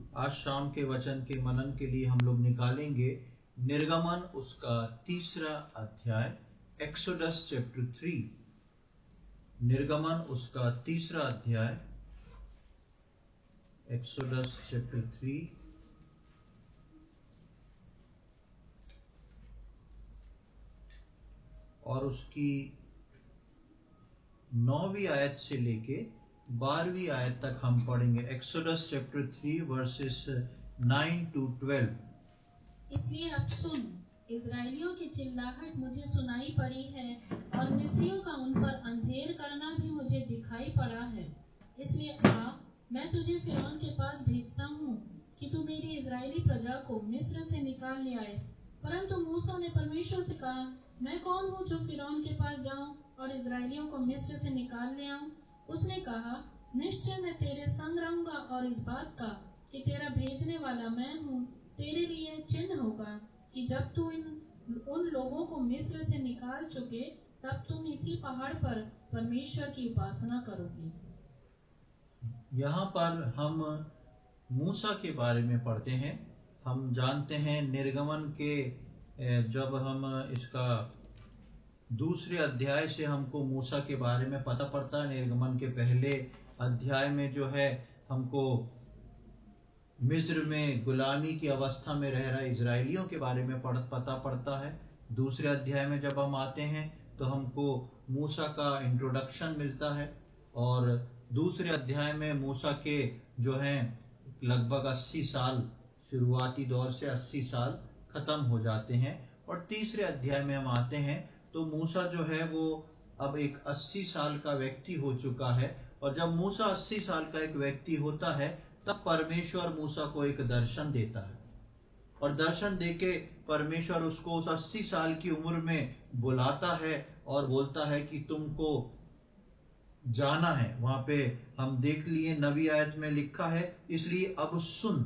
आज शाम के वचन के मनन के लिए हम लोग निकालेंगे निर्गमन उसका 3रा अध्याय, एक्सोडस चैप्टर 3। निर्गमन उसका 3रा अध्याय, एक्सोडस चैप्टर 3 और उसकी 9वीं आयत से लेके 12वीं आयत तक हम पढ़ेंगे। Exodus chapter 3 versus 9 to 12। इसलिए अब सुन, इजराइलियों की चिल्लाहट मुझे सुनाई पड़ी है और मिस्रियों का उन पर अंधेर करना भी मुझे दिखाई पड़ा है। इसलिए आ, मैं तुझे फिरौन के पास भेजता हूँ कि तू मेरी इजरायली प्रजा को मिस्र से निकाल ले आए। परंतु मूसा ने परमेश्वर से कहा, मैं कौन हूँ जो फिरौन के पास जाऊँ और इजरायलियों को मिस्र से निकाल ले आऊँ? उसने कहा, निश्चय मैं तेरे संग रहूंगा और इस बात का कि तेरा भेजने वाला मैं हूँ तेरे लिए चिन्ह होगा कि जब तू उन लोगों को मिस्र से निकाल चुके तब तुम इसी पहाड़ पर परमेश्वर की उपासना करोगे। यहाँ पर हम मूसा के बारे में पढ़ते हैं। हम जानते हैं निर्गमन के जब हम इसका 2रे अध्याय से हमको मूसा के बारे में पता पड़ता है। निर्गमन के पहले अध्याय में जो है हमको मिस्र में गुलामी की अवस्था में रह रहे इजरायलियों के बारे में पता पड़ता है। 2रे अध्याय में जब हम आते हैं तो हमको मूसा का इंट्रोडक्शन मिलता है और 2रे अध्याय में मूसा के जो हैं लगभग 80 साल, शुरुआती दौर से 80 साल खत्म हो जाते हैं और 3रे अध्याय में हम आते हैं तो मूसा जो है वो अब एक 80 साल का व्यक्ति हो चुका है। और जब मूसा 80 साल का एक व्यक्ति होता है तब परमेश्वर मूसा को एक दर्शन देता है और दर्शन देके परमेश्वर उसको उस 80 साल की उम्र में बुलाता है और बोलता है कि तुमको जाना है। वहां पे हम देख लिए 9वीं आयत में लिखा है, इसलिए अब सुन।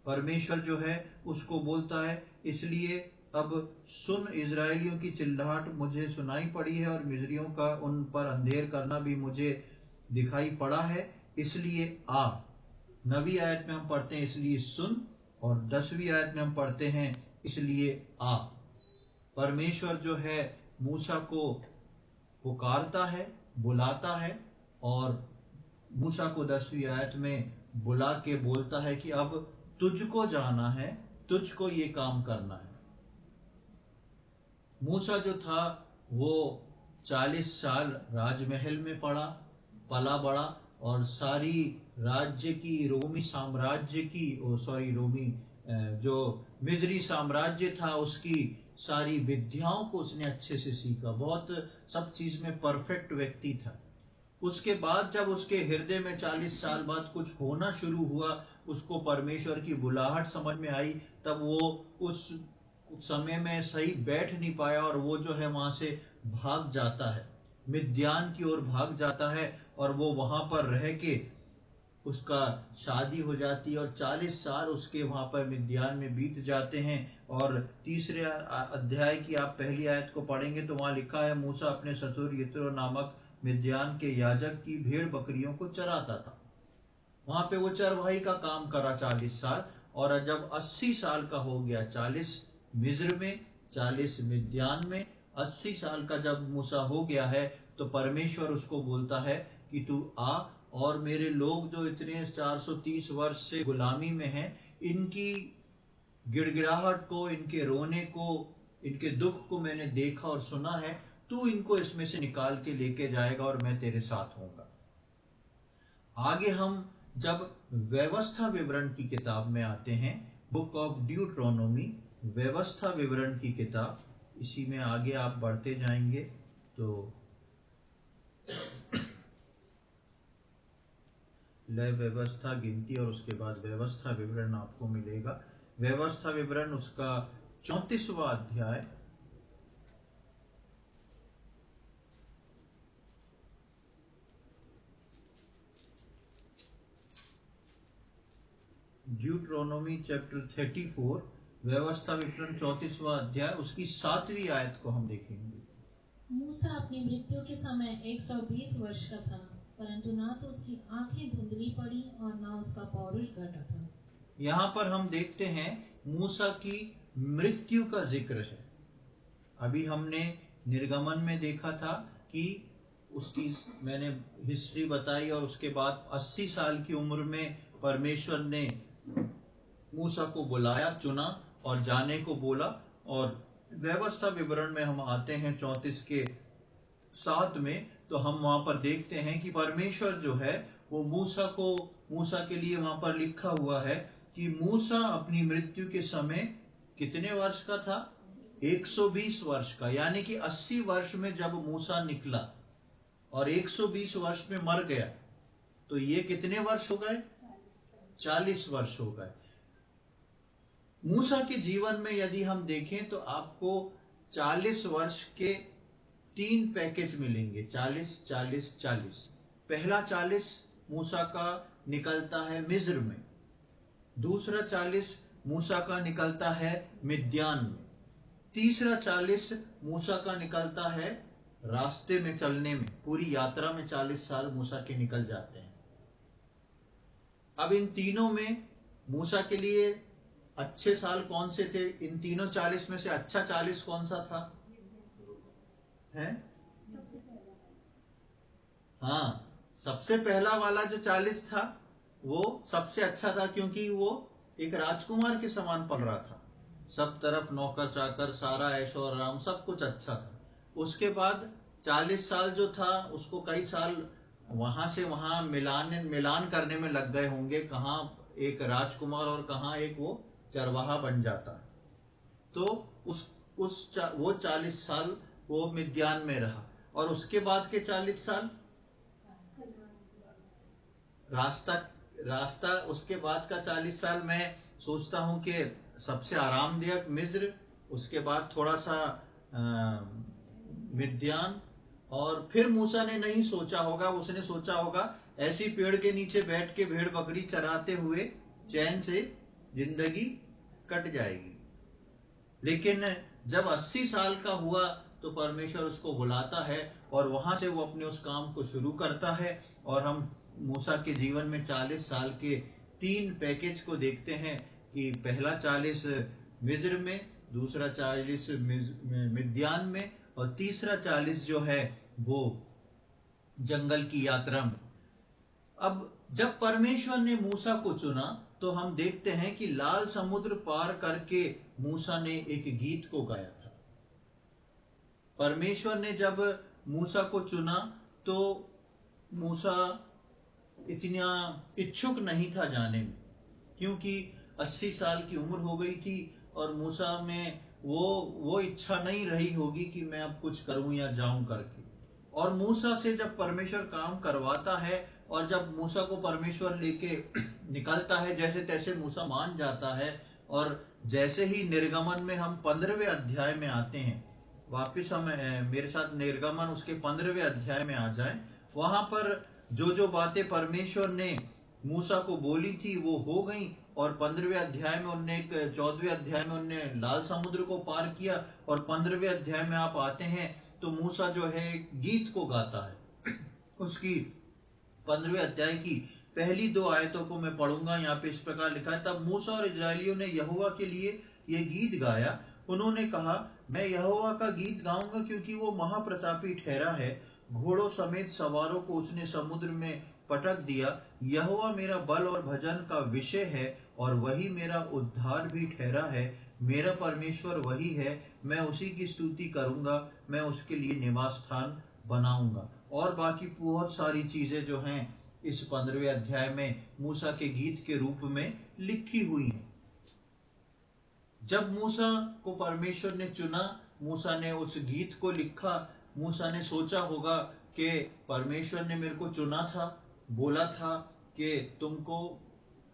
परमेश्वर जो है उसको बोलता है, इसलिए अब सुन, इजरायलियों की चिल्लाहट मुझे सुनाई पड़ी है और मिस्रियों का उन पर अंधेर करना भी मुझे दिखाई पड़ा है, इसलिए आ। 9वीं आयत में हम पढ़ते हैं इसलिए सुन और 10वीं आयत में हम पढ़ते हैं इसलिए आ। परमेश्वर जो है मूसा को पुकारता है, बुलाता है और मूसा को 10वीं आयत में बुला के बोलता है कि अब तुझको जाना है, तुझको ये काम करना है। मूसा जो था वो 40 साल राजमहल में पला बड़ा और सारी राज्य की रोमी साम्राज्य की रोमी जो मिस्री साम्राज्य था उसकी सारी विद्याओं को उसने अच्छे से सीखा। बहुत सब चीज में परफेक्ट व्यक्ति था। उसके बाद जब उसके हृदय में 40 साल बाद कुछ होना शुरू हुआ, उसको परमेश्वर की बुलाहट समझ में आई, तब वो उस समय में सही बैठ नहीं पाया और वो जो है वहां से भाग जाता है, मिद्यान की ओर भाग जाता है और वो वहां पर रह के उसका शादी हो जाती है और 40 साल उसके वहां पर मिद्यान में बीत जाते हैं। और 3रे अध्याय की आप पहली आयत को पढ़ेंगे तो वहां लिखा है, मूसा अपने ससुर यित्रो नामक मिद्यान के याजक की भेड़ बकरियों को चराता था। वहां पे वो चरवाही का काम करा 40 साल और जब 80 साल का हो गया, 40 मिस्र में, 40 मिद्यान में, 80 साल का जब मूसा हो गया है तो परमेश्वर उसको बोलता है कि तू आ और मेरे लोग जो इतने 430 वर्ष से गुलामी में हैं, इनकी गिड़गिड़ाहट को, इनके रोने को, इनके दुख को मैंने देखा और सुना है। तू इनको इसमें से निकाल के लेके जाएगा और मैं तेरे साथ होऊंगा। आगे हम जब व्यवस्था विवरण की किताब में आते हैं, बुक ऑफ ड्यूट्रोनोमी, व्यवस्था विवरण की किताब, इसी में आगे आप बढ़ते जाएंगे तो लय, व्यवस्था, गिनती और उसके बाद व्यवस्था विवरण आपको मिलेगा। व्यवस्था विवरण उसका 34वां अध्याय, ड्यूट्रोनोमी चैप्टर 34, व्यवस्था विवरण 34वां अध्याय, उसकी 7वीं आयत को हम देखेंगे। मूसा अपनी मृत्यु के समय 120 वर्ष का था, परंतु ना तो उसकी आंखें धुंधली पड़ी और ना उसका पौरुष घटा था। यहाँ पर हम देखते हैं मूसा की मृत्यु का जिक्र है। अभी हमने निर्गमन में देखा था कि उसकी मैंने हिस्ट्री बताई और उसके बाद 80 साल की उम्र में परमेश्वर ने मूसा को बुलाया, चुना और जाने को बोला। और व्यवस्था विवरण में हम आते हैं 34 के 7 में, तो हम वहां पर देखते हैं कि परमेश्वर जो है वो मूसा के लिए वहां पर लिखा हुआ है कि मूसा अपनी मृत्यु के समय कितने वर्ष का था? 120 वर्ष का। यानी कि 80 वर्ष में जब मूसा निकला और 120 वर्ष में मर गया, तो ये कितने वर्ष हो गए? 40 वर्ष हो गए। मूसा के जीवन में यदि हम देखें तो आपको 40 वर्ष के 3 पैकेज मिलेंगे, 40 40 40। पहला 40 मूसा का निकलता है मिस्र में, दूसरा 40 मूसा का निकलता है मिद्यान में, तीसरा 40 मूसा का निकलता है रास्ते में चलने में। पूरी यात्रा में 40 साल मूसा के निकल जाते हैं। अब इन तीनों में मूसा के लिए अच्छे साल कौन से थे? इन तीनों 40 में से अच्छा 40 कौन सा था? है? हाँ, सबसे पहला वाला जो 40 था वो सबसे अच्छा था, क्योंकि वो एक राजकुमार के समान पल रहा था। सब तरफ नौकर चाकर, सारा ऐशो आराम, सब कुछ अच्छा था। उसके बाद 40 साल जो था उसको कई साल वहां से वहां मिलान करने में लग गए होंगे, कहाँ एक राजकुमार और कहाँ एक वो चरवाहा बन जाता है। तो वो 40 साल वो मिद्यान में रहा, और उसके बाद के 40 साल रास्ता उसके बाद का 40 साल मैं सोचता हूं कि सबसे आरामदायक मिस्र, उसके बाद थोड़ा सा मिद्यान, और फिर मूसा ने नहीं सोचा होगा, उसने सोचा होगा ऐसी पेड़ के नीचे बैठ के भेड़ बकरी चराते हुए चैन से जिंदगी कट जाएगी। लेकिन जब 80 साल का हुआ तो परमेश्वर उसको बुलाता है और वहां से वो अपने उस काम को शुरू करता है। और हम मूसा के जीवन में 40 साल के 3 पैकेज को देखते हैं कि पहला 40 मिस्र में, दूसरा 40 मिद्यान में, और तीसरा 40 जो है वो जंगल की यात्रा में। अब जब परमेश्वर ने मूसा को चुना तो हम देखते हैं कि लाल समुद्र पार करके मूसा ने एक गीत को गाया था। परमेश्वर ने जब मूसा को चुना तो मूसा इतना इच्छुक नहीं था जाने में, क्योंकि 80 साल की उम्र हो गई थी और मूसा में वो इच्छा नहीं रही होगी कि मैं अब कुछ करूं या जाऊं करके। और मूसा से जब परमेश्वर काम करवाता है और जब मूसा को परमेश्वर लेके निकलता है, जैसे तैसे मूसा मान जाता है। और जैसे ही निर्गमन में हम 15वें अध्याय में आते हैं, वापिस हम मेरे साथ निर्गमन उसके 15वें अध्याय में आ जाएं, वहां पर जो जो बातें परमेश्वर ने मूसा को बोली थी वो हो गई। और 15वें अध्याय में उनने 14वें अध्याय में उनने लाल समुद्र को पार किया, और 15वें अध्याय में आप आते हैं तो मूसा जो है गीत को गाता है। उसकी 15वें अध्याय की पहली 2 आयतों को मैं पढ़ूंगा। यहाँ पे इस प्रकार लिखा है, तब मूसा और इजरायलियों ने यहोवा के लिए ये गीत गाया। उन्होंने कहा, मैं यहोवा का गीत गाऊंगा क्योंकि वो महाप्रतापी ठहरा है। घोड़ों समेत सवारों को उसने समुद्र में पटक दिया। यहोवा मेरा बल और भजन का विषय है और वही मेरा उद्धार भी ठहरा है। मेरा परमेश्वर वही है, मैं उसी की स्तुति करूंगा, मैं उसके लिए निवास स्थान बनाऊंगा। और बाकी बहुत सारी चीजें जो हैं इस 15वें अध्याय में मूसा के गीत के रूप में लिखी हुई हैं। जब मूसा को परमेश्वर ने चुना, मूसा ने उस गीत को लिखा। मूसा ने सोचा होगा कि परमेश्वर ने मेरे को चुना था, बोला था कि तुमको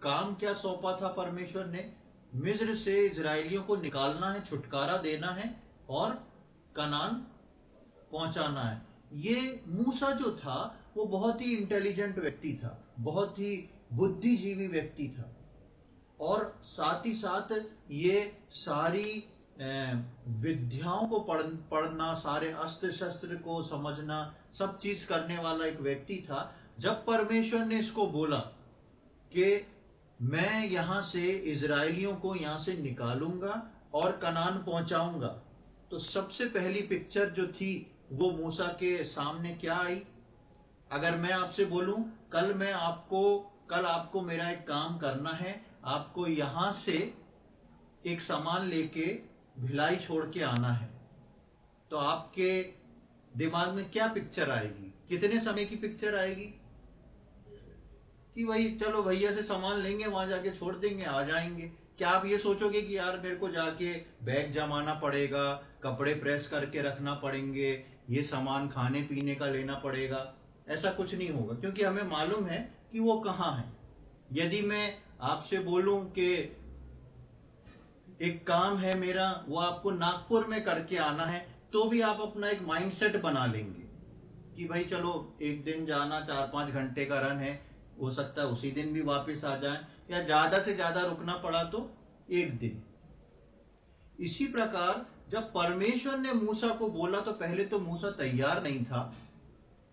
काम क्या सौंपा था परमेश्वर ने, मिस्र से इजरायलियों को निकालना है, छुटकारा देना है और कनान पहुंचाना है। ये मूसा जो था वो बहुत ही इंटेलिजेंट व्यक्ति था, बहुत ही बुद्धिजीवी व्यक्ति था, और साथ ही साथ ये सारी विद्याओं को पढ़ना, सारे अस्त्र शस्त्र को समझना, सब चीज करने वाला एक व्यक्ति था। जब परमेश्वर ने इसको बोला कि मैं यहां से इजरायलियों को यहां से निकालूंगा और कनान पहुंचाऊंगा। तो सबसे पहली पिक्चर जो थी वो मूसा के सामने क्या आई? अगर मैं आपसे बोलूं कल आपको मेरा एक काम करना है, आपको यहां से एक सामान लेके भिलाई छोड़ के आना है, तो आपके दिमाग में क्या पिक्चर आएगी? कितने समय की पिक्चर आएगी? कि वही चलो भैया से सामान लेंगे, वहां जाके छोड़ देंगे, आ जाएंगे। क्या आप ये सोचोगे कि यार मेरे को जाके बैग जमाना पड़ेगा, कपड़े प्रेस करके रखना पड़ेंगे, ये सामान खाने पीने का लेना पड़ेगा? ऐसा कुछ नहीं होगा, क्योंकि हमें मालूम है कि वो कहाँ है। यदि मैं आपसे बोलूं कि एक काम है मेरा, वो आपको नागपुर में करके आना है, तो भी आप अपना एक माइंडसेट बना लेंगे कि भाई चलो एक दिन जाना, 4-5 घंटे का रन है, हो सकता है उसी दिन भी वापस आ जाए, या ज्यादा से ज्यादा रुकना पड़ा तो एक दिन। इसी प्रकार जब परमेश्वर ने मूसा को बोला तो पहले तो मूसा तैयार नहीं था,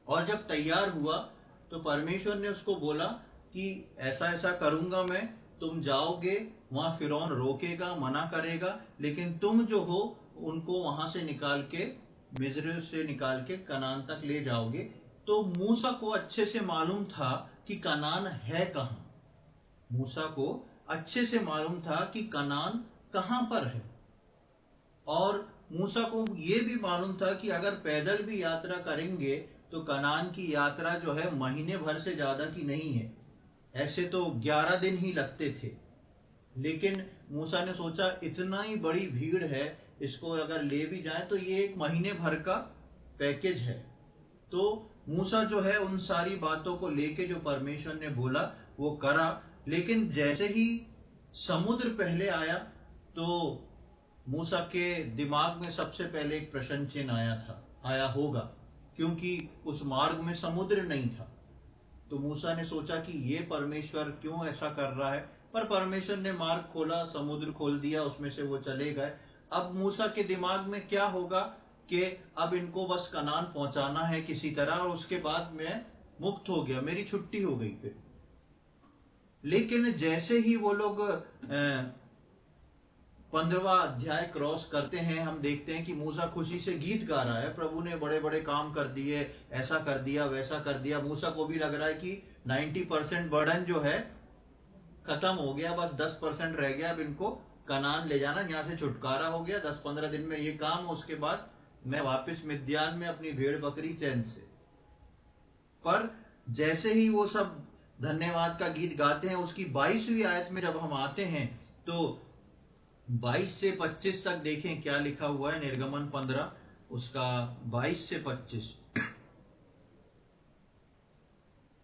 और जब तैयार हुआ तो परमेश्वर ने उसको बोला कि ऐसा ऐसा करूंगा मैं, तुम जाओगे, वहां फिरौन रोकेगा, मना करेगा, लेकिन तुम जो हो उनको वहां से निकाल के, मिस्र से निकाल के कनान तक ले जाओगे। तो मूसा को अच्छे से मालूम था कि कनान है कहां। मूसा को अच्छे से मालूम था कि कनान कहां पर है, और मूसा को यह भी मालूम था कि अगर पैदल भी यात्रा करेंगे तो कनान की यात्रा जो है महीने भर से ज्यादा की नहीं है। ऐसे तो 11 दिन ही लगते थे, लेकिन मूसा ने सोचा इतना ही बड़ी भीड़ है, इसको अगर ले भी जाए तो ये एक महीने भर का पैकेज है। तो मूसा जो है उन सारी बातों को लेके जो परमेश्वर ने बोला वो करा। लेकिन जैसे ही समुद्र पहले आया तो मूसा के दिमाग में सबसे पहले एक प्रश्न चिन्ह आया होगा, क्योंकि उस मार्ग में समुद्र नहीं था। तो मूसा ने सोचा कि ये परमेश्वर क्यों ऐसा कर रहा है, पर परमेश्वर ने मार्ग खोला, समुद्र खोल दिया, उसमें से वो चले गए। अब मूसा के दिमाग में क्या होगा कि अब इनको बस कनान पहुंचाना है किसी तरह, और उसके बाद मैं मुक्त हो गया, मेरी छुट्टी हो गई फिर। लेकिन जैसे ही वो लोग 15वां अध्याय क्रॉस करते हैं, हम देखते हैं कि मूसा खुशी से गीत गा रहा है, प्रभु ने बड़े बड़े काम कर दिए, ऐसा कर दिया, वैसा कर दिया। मूसा को भी लग रहा है कि 90% बर्डन जो है खत्म हो गया, बस 10% रह गया, अब इनको कनान ले जाना, यहाँ से छुटकारा हो गया, 10-15 दिन में ये काम, उसके बाद मैं वापस मिद्यान में अपनी भेड़ बकरी चैन से। पर जैसे ही वो सब धन्यवाद का गीत गाते हैं, उसकी 22वीं आयत में जब हम आते हैं तो 22 से 25 तक देखें क्या लिखा हुआ है। निर्गमन 15 उसका 22 से 25।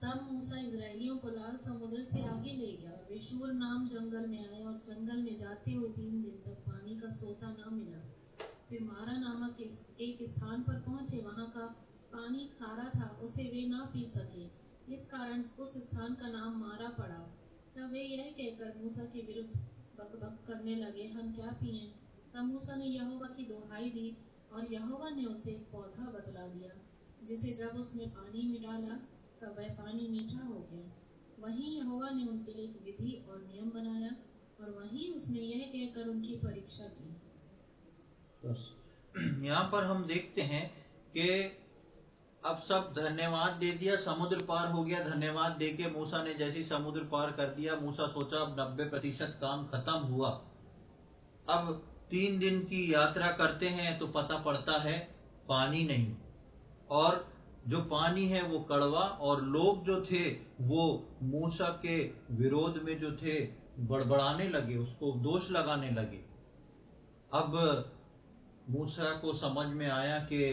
तब मूसा इजरायलियों को लाल समुद्र से आगे ले गया, और वे शूर नाम जंगल में आए, और जंगल में जाते हुए 3 दिन तक पानी का सोता न मिला। फिर मारा नामक एक स्थान पर पहुंचे, वहां का पानी खारा था, उसे वे न पी सके, इस कारण उस स्थान का नाम मारा पड़ा। तब वे यह कहकर मूसा के विरुद्ध बकबक करने लगे, हम क्या पिएं? तब मूसा ने यहोवा की दुहाई दी, और यहोवा ने उसे एक पौधा बतला दिया, जिसे जब उसने पानी में डाला तब वह पानी मीठा हो गया। वहीं यहोवा ने उनके लिए एक विधि और नियम बनाया, और वहीं उसने यह कहकर उनकी परीक्षा की। यहाँ पर हम देखते हैं कि अब सब धन्यवाद दे दिया, समुद्र पार हो गया, धन्यवाद देके मूसा ने जैसे ही समुद्र पार कर दिया, मूसा सोचा अब 90% काम खत्म हुआ। अब 3 दिन की यात्रा करते हैं तो पता पड़ता है पानी नहीं, और जो पानी है वो कड़वा, और लोग जो थे वो मूसा के विरोध में जो थे बड़बड़ाने लगे, उसको दोष लगाने लगे। अब मूसा को समझ में आया कि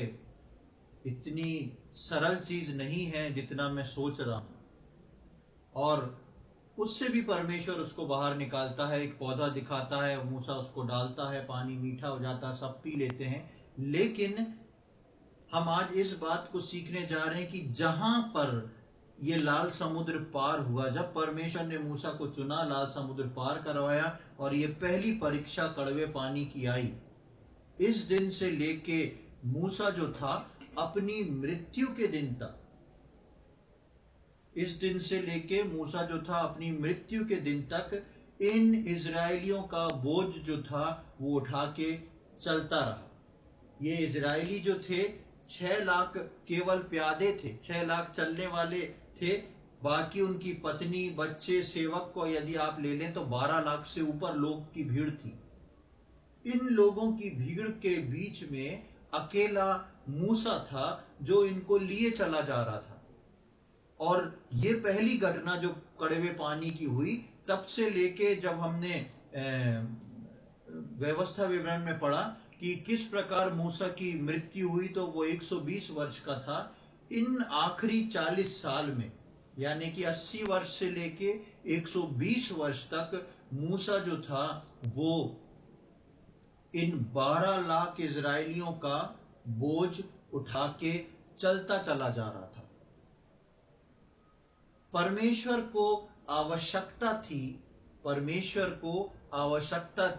इतनी सरल चीज नहीं है जितना मैं सोच रहा हूं, और उससे भी परमेश्वर उसको बाहर निकालता है, एक पौधा दिखाता है, मूसा उसको डालता है, पानी मीठा हो जाता है, सब पी लेते हैं। लेकिन हम आज इस बात को सीखने जा रहे हैं कि जहां पर ये लाल समुद्र पार हुआ, जब परमेश्वर ने मूसा को चुना, लाल समुद्र पार करवाया, और ये पहली परीक्षा कड़वे पानी की आई, इस दिन से लेके मूसा जो था अपनी मृत्यु के दिन तक इस दिन से लेके मूसा जो था अपनी मृत्यु के दिन तक इन इजरायलियों का बोझ जो था वो उठा के चलता रहा। ये इजरायली जो थे 6 लाख केवल प्यादे थे, 6 लाख चलने वाले थे। बाकी उनकी पत्नी, बच्चे, सेवक को यदि आप ले लें तो 12 लाख से ऊपर लोग की भीड़ थी। इन लोगों की भीड़ के बीच में अकेला मूसा था जो इनको लिए चला जा रहा था। और ये पहली घटना जो कड़वे पानी की हुई, तब से लेके जब हमने व्यवस्था विवरण में पढ़ा कि किस प्रकार मूसा की मृत्यु हुई, तो वो 120 वर्ष का था। इन आखिरी 40 साल में यानी कि 80 वर्ष से लेके 120 वर्ष तक मूसा जो था वो इन 12 लाख इजरायलियों का बोझ उठा के चलता चला जा रहा था। परमेश्वर को आवश्यकता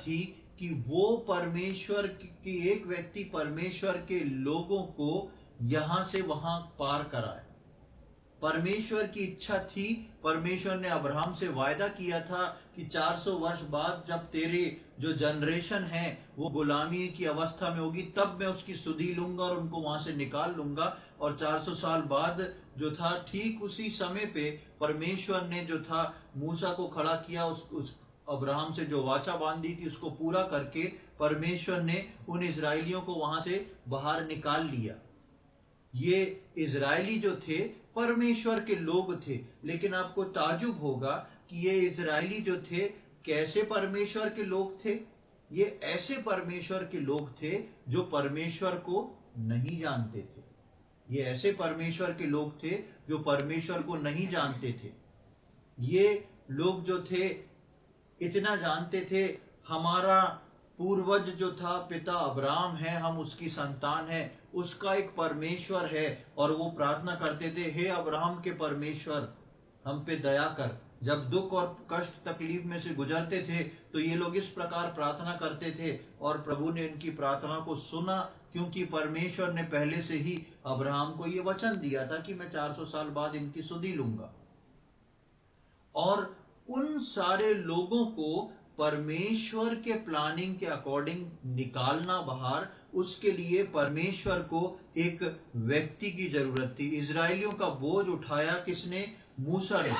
थी कि वो परमेश्वर की एक व्यक्ति परमेश्वर के लोगों को यहां से वहां पार कराए। परमेश्वर की इच्छा थी। परमेश्वर ने अब्राहम से वायदा किया था कि 400 वर्ष बाद जब तेरे जो जनरेशन है वो गुलामी की अवस्था में होगी, तब मैं उसकी सुधि लूंगा और उनको वहां से निकाल लूंगा। और 400 साल बाद जो था, ठीक उसी समय पे परमेश्वर ने जो था मूसा को खड़ा किया। उस अब्राहम से जो वाचा बांधी थी उसको पूरा करके परमेश्वर ने उन इजरायलियों को वहां से बाहर निकाल लिया। ये इजरायली जो थे परमेश्वर के लोग थे, लेकिन आपको ताजुब होगा कि ये इजरायली जो थे कैसे परमेश्वर के लोग थे। ये ऐसे परमेश्वर के लोग थे जो परमेश्वर को नहीं जानते थे। ये ऐसे परमेश्वर के लोग थे जो परमेश्वर को नहीं जानते थे। ये लोग जो थे इतना जानते थे, हमारा पूर्वज जो था पिता अब्राहम है, हम उसकी संतान है, उसका एक परमेश्वर है। और वो प्रार्थना करते थे, हे अब्राहम के परमेश्वर हम पे दया कर। जब दुख और कष्ट तकलीफ में से गुजरते थे तो ये लोग इस प्रकार प्रार्थना करते थे और प्रभु ने इनकी प्रार्थना को सुना, क्योंकि परमेश्वर ने पहले से ही अब्राहम को ये वचन दिया था कि मैं 400 साल बाद इनकी सुधि लूंगा। और उन सारे लोगों को परमेश्वर के प्लानिंग के अकॉर्डिंग निकालना बाहर, उसके लिए परमेश्वर को एक व्यक्ति की जरूरत थी। इजरायलियों का बोझ उठाया किसने? मूसा ने।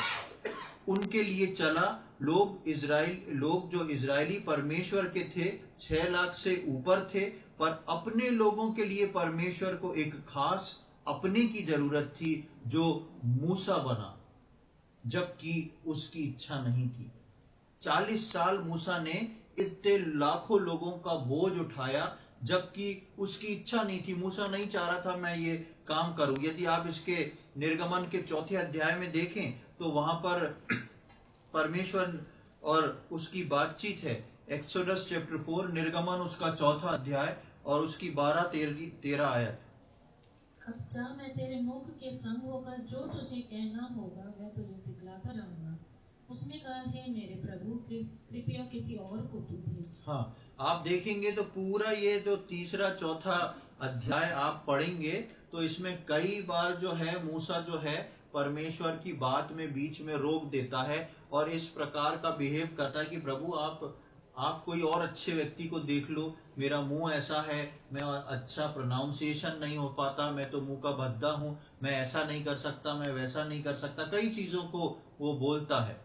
उनके लिए चला। लोग जो इजरायली परमेश्वर के थे 6 लाख से ऊपर थे, पर अपने लोगों के लिए परमेश्वर को एक खास अपने की जरूरत थी जो मूसा बना, जबकि उसकी इच्छा नहीं थी। 40 साल मूसा ने इतने लाखों लोगों का बोझ उठाया, जबकि उसकी इच्छा नहीं थी। मूसा नहीं चाह रहा था मैं ये काम करूं। यदि आप इसके निर्गमन के 4थे अध्याय में देखें तो वहां पर परमेश्वर और उसकी बातचीत है। एक्सोडस चैप्टर 4, निर्गमन उसका 4था अध्याय और उसकी 12-13 आयत। अब जा, मैं तेरे मुख के संग होकर जो तुझे कहना होगा वह तुझे सिखलाता जाऊंगा। उसने कहा, हे मेरे प्रभु, कृपया किसी और को तू भेज। हाँ, आप देखेंगे तो पूरा ये जो 3-4 अध्याय आप पढ़ेंगे तो इसमें कई बार जो है मूसा जो है परमेश्वर की बात में बीच में रोक देता है और इस प्रकार का बिहेव करता है कि प्रभु आप कोई और अच्छे व्यक्ति को देख लो, मेरा मुंह ऐसा है, मैं अच्छा प्रोनाउंसिएशन नहीं हो पाता, मैं तो मुंह का भद्दा हूं, मैं ऐसा नहीं कर सकता, मैं वैसा नहीं कर सकता। कई चीजों को वो बोलता है।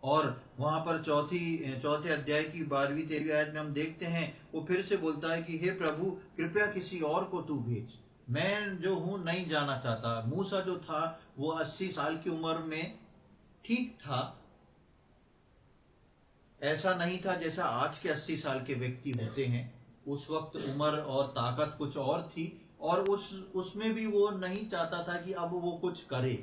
और वहां पर 4थे अध्याय की 12-13 आयत में हम देखते हैं वो फिर से बोलता है कि हे प्रभु, कृपया किसी और को तू भेज, मैं जो हूं नहीं जाना चाहता। मूसा जो था वो 80 साल की उम्र में ठीक था, ऐसा नहीं था जैसा आज के 80 साल के व्यक्ति होते हैं। उस वक्त उम्र और ताकत कुछ और थी, और उसमें भी वो नहीं चाहता था कि अब वो कुछ करे,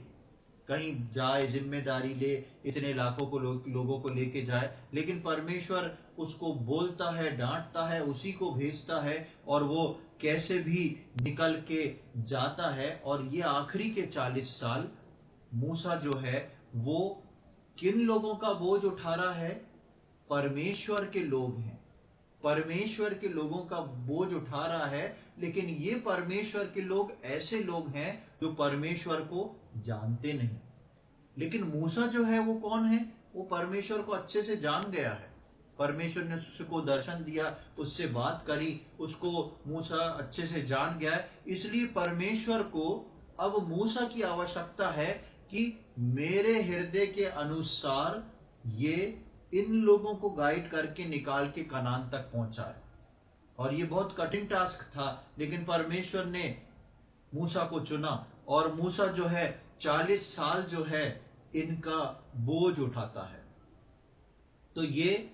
कहीं जाए, जिम्मेदारी ले, इतने लाखों को लोगों को लेके जाए। लेकिन परमेश्वर उसको बोलता है, डांटता है, उसी को भेजता है और वो कैसे भी निकल के जाता है। और ये आखिरी के 40 साल मूसा जो है वो किन लोगों का बोझ उठा रहा है? परमेश्वर के लोग हैं, परमेश्वर के लोगों का बोझ उठा रहा है। लेकिन ये परमेश्वर के लोग ऐसे लोग हैं जो परमेश्वर को जानते नहीं। लेकिन मूसा जो है वो कौन है? वो परमेश्वर को अच्छे से जान गया है। परमेश्वर ने उसको दर्शन दिया, उससे बात करी, उसको मूसा अच्छे से जान गया है। इसलिए परमेश्वर को अब मूसा की आवश्यकता है कि मेरे हृदय के अनुसार ये इन लोगों को गाइड करके निकाल के कनान तक पहुंचाए। और ये बहुत कठिन टास्क था, लेकिन परमेश्वर ने मूसा को चुना और मूसा जो है 40 साल जो है इनका बोझ उठाता है। तो ये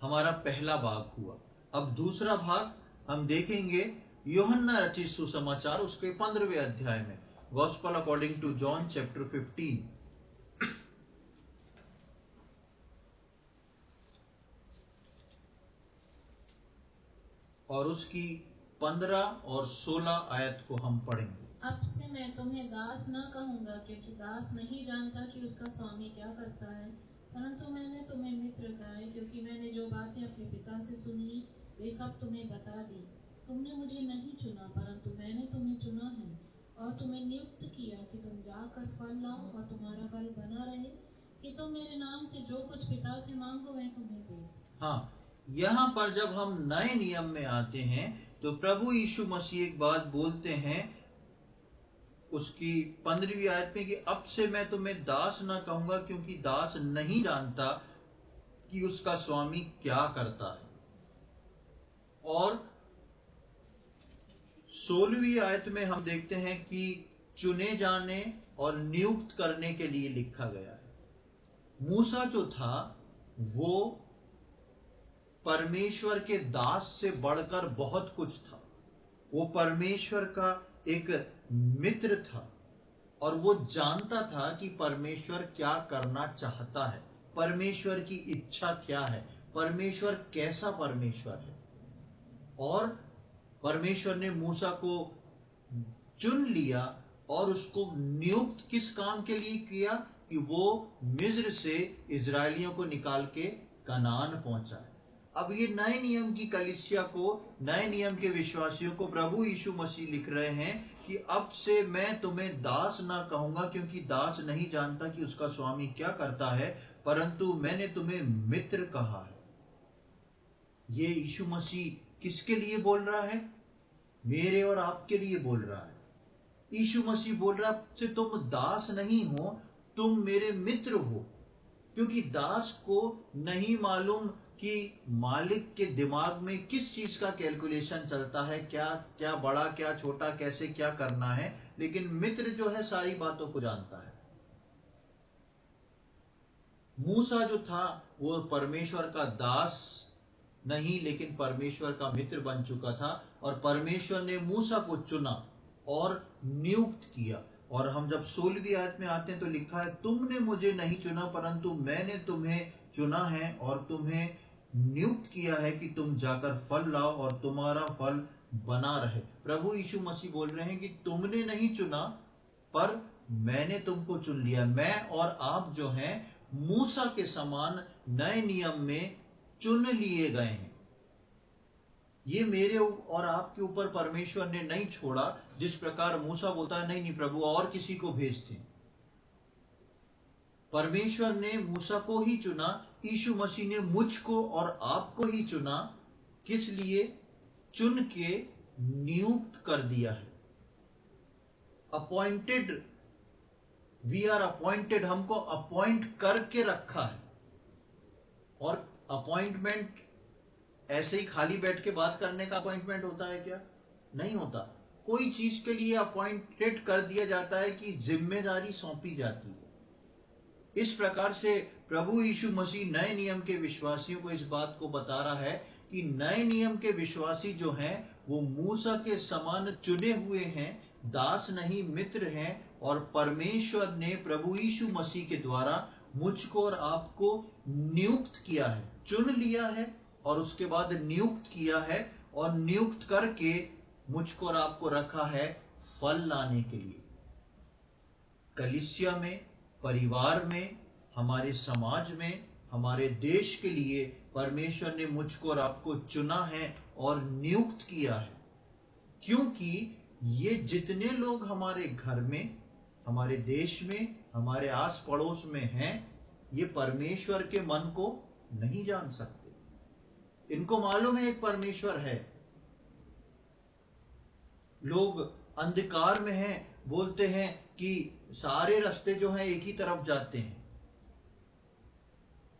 हमारा पहला भाग हुआ। अब दूसरा भाग हम देखेंगे यूहन्ना रचित सुसमाचार उसके 15वें अध्याय में, gospel according to John chapter 15 और उसकी 15 और 16 आयत को हम पढ़ेंगे। अब से मैं तुम्हें दास न कहूंगा, क्योंकि दास नहीं जानता कि उसका स्वामी क्या करता है, परंतु मैंने तुम्हें मित्र कहा है, क्योंकि मैंने जो बातें अपने पिता से सुनी वे सब तुम्हें बता दी। तुमने मुझे नहीं चुना, परंतु मैंने तुम्हें चुना है और तुम्हें नियुक्त किया कि तुम जाकर फल लाओ और तुम्हारा फल बना रहे, कि तुम मेरे नाम से जो कुछ पिता से मांगो वह तुम्हें दे। हाँ, यहाँ पर जब हम नए नियम में आते हैं तो प्रभु यीशु मसीह एक बात बोलते हैं उसकी 15वीं आयत में कि अब से मैं तुम्हें दास ना कहूंगा, क्योंकि दास नहीं जानता कि उसका स्वामी क्या करता है। और 16वीं आयत में हम देखते हैं कि चुने जाने और नियुक्त करने के लिए लिखा गया है। मूसा जो था वो परमेश्वर के दास से बढ़कर बहुत कुछ था। वो परमेश्वर का एक मित्र था और वो जानता था कि परमेश्वर क्या करना चाहता है, परमेश्वर की इच्छा क्या है, परमेश्वर कैसा परमेश्वर है। और परमेश्वर ने मूसा को चुन लिया और उसको नियुक्त किस काम के लिए किया कि वो मिस्र से इजरायलियों को निकाल के कनान पहुंचाए। अब ये नए नियम की कलीसिया को, नए नियम के विश्वासियों को प्रभु यीशु मसीह लिख रहे हैं कि अब से मैं तुम्हें दास ना कहूंगा, क्योंकि दास नहीं जानता कि उसका स्वामी क्या करता है, परंतु मैंने तुम्हें मित्र कहा है। ये यीशु मसीह किसके लिए बोल रहा है? मेरे और आपके लिए बोल रहा है। यीशु मसीह बोल रहा है तुम दास नहीं हो, तुम मेरे मित्र हो। क्योंकि दास को नहीं मालूम कि मालिक के दिमाग में किस चीज का कैलकुलेशन चलता है, क्या क्या बड़ा क्या छोटा, कैसे क्या करना है, लेकिन मित्र जो है सारी बातों को जानता है। मूसा जो था वो परमेश्वर का दास नहीं, लेकिन परमेश्वर का मित्र बन चुका था और परमेश्वर ने मूसा को चुना और नियुक्त किया। और हम जब 16वीं आयत में आते हैं तो लिखा है तुमने मुझे नहीं चुना, परंतु मैंने तुम्हें चुना है और तुम्हें नियुक्त किया है कि तुम जाकर फल लाओ और तुम्हारा फल बना रहे। प्रभु यीशु मसीह बोल रहे हैं कि तुमने नहीं चुना पर मैंने तुमको चुन लिया। मैं और आप जो हैं मूसा के समान नए नियम में चुन लिए गए हैं। ये मेरे और आपके ऊपर परमेश्वर ने नहीं छोड़ा, जिस प्रकार मूसा बोलता है नहीं नहीं प्रभु और किसी को भेजते। परमेश्वर ने मूसा को ही चुना, यीशु मसीह ने मुझको और आपको ही चुना। किस लिए? चुन के नियुक्त कर दिया है। अपॉइंटेड, वी आर अपॉइंटेड, हमको अपॉइंट करके रखा है। और अपॉइंटमेंट ऐसे ही खाली बैठ के बात करने का अपॉइंटमेंट होता है क्या? नहीं होता। कोई चीज के लिए अपॉइंटेड कर दिया जाता है कि जिम्मेदारी सौंपी जाती है। इस प्रकार से प्रभु यीशु मसीह नए नियम के विश्वासियों को इस बात को बता रहा है कि नए नियम के विश्वासी जो हैं वो मूसा के समान चुने हुए हैं, दास नहीं मित्र हैं। और परमेश्वर ने प्रभु यीशु मसीह के द्वारा मुझको और आपको नियुक्त किया है, चुन लिया है और उसके बाद नियुक्त किया है और नियुक्त करके मुझको और आपको रखा है फल लाने के लिए। कलीसिया में, परिवार में, हमारे समाज में, हमारे देश के लिए परमेश्वर ने मुझको और आपको चुना है और नियुक्त किया है। क्योंकि ये जितने लोग हमारे घर में, हमारे देश में, हमारे आस पड़ोस में हैं, ये परमेश्वर के मन को नहीं जान सकते। इनको मालूम है एक परमेश्वर है। लोग अंधकार में हैं, बोलते हैं कि सारे रास्ते जो हैं एक ही तरफ जाते हैं।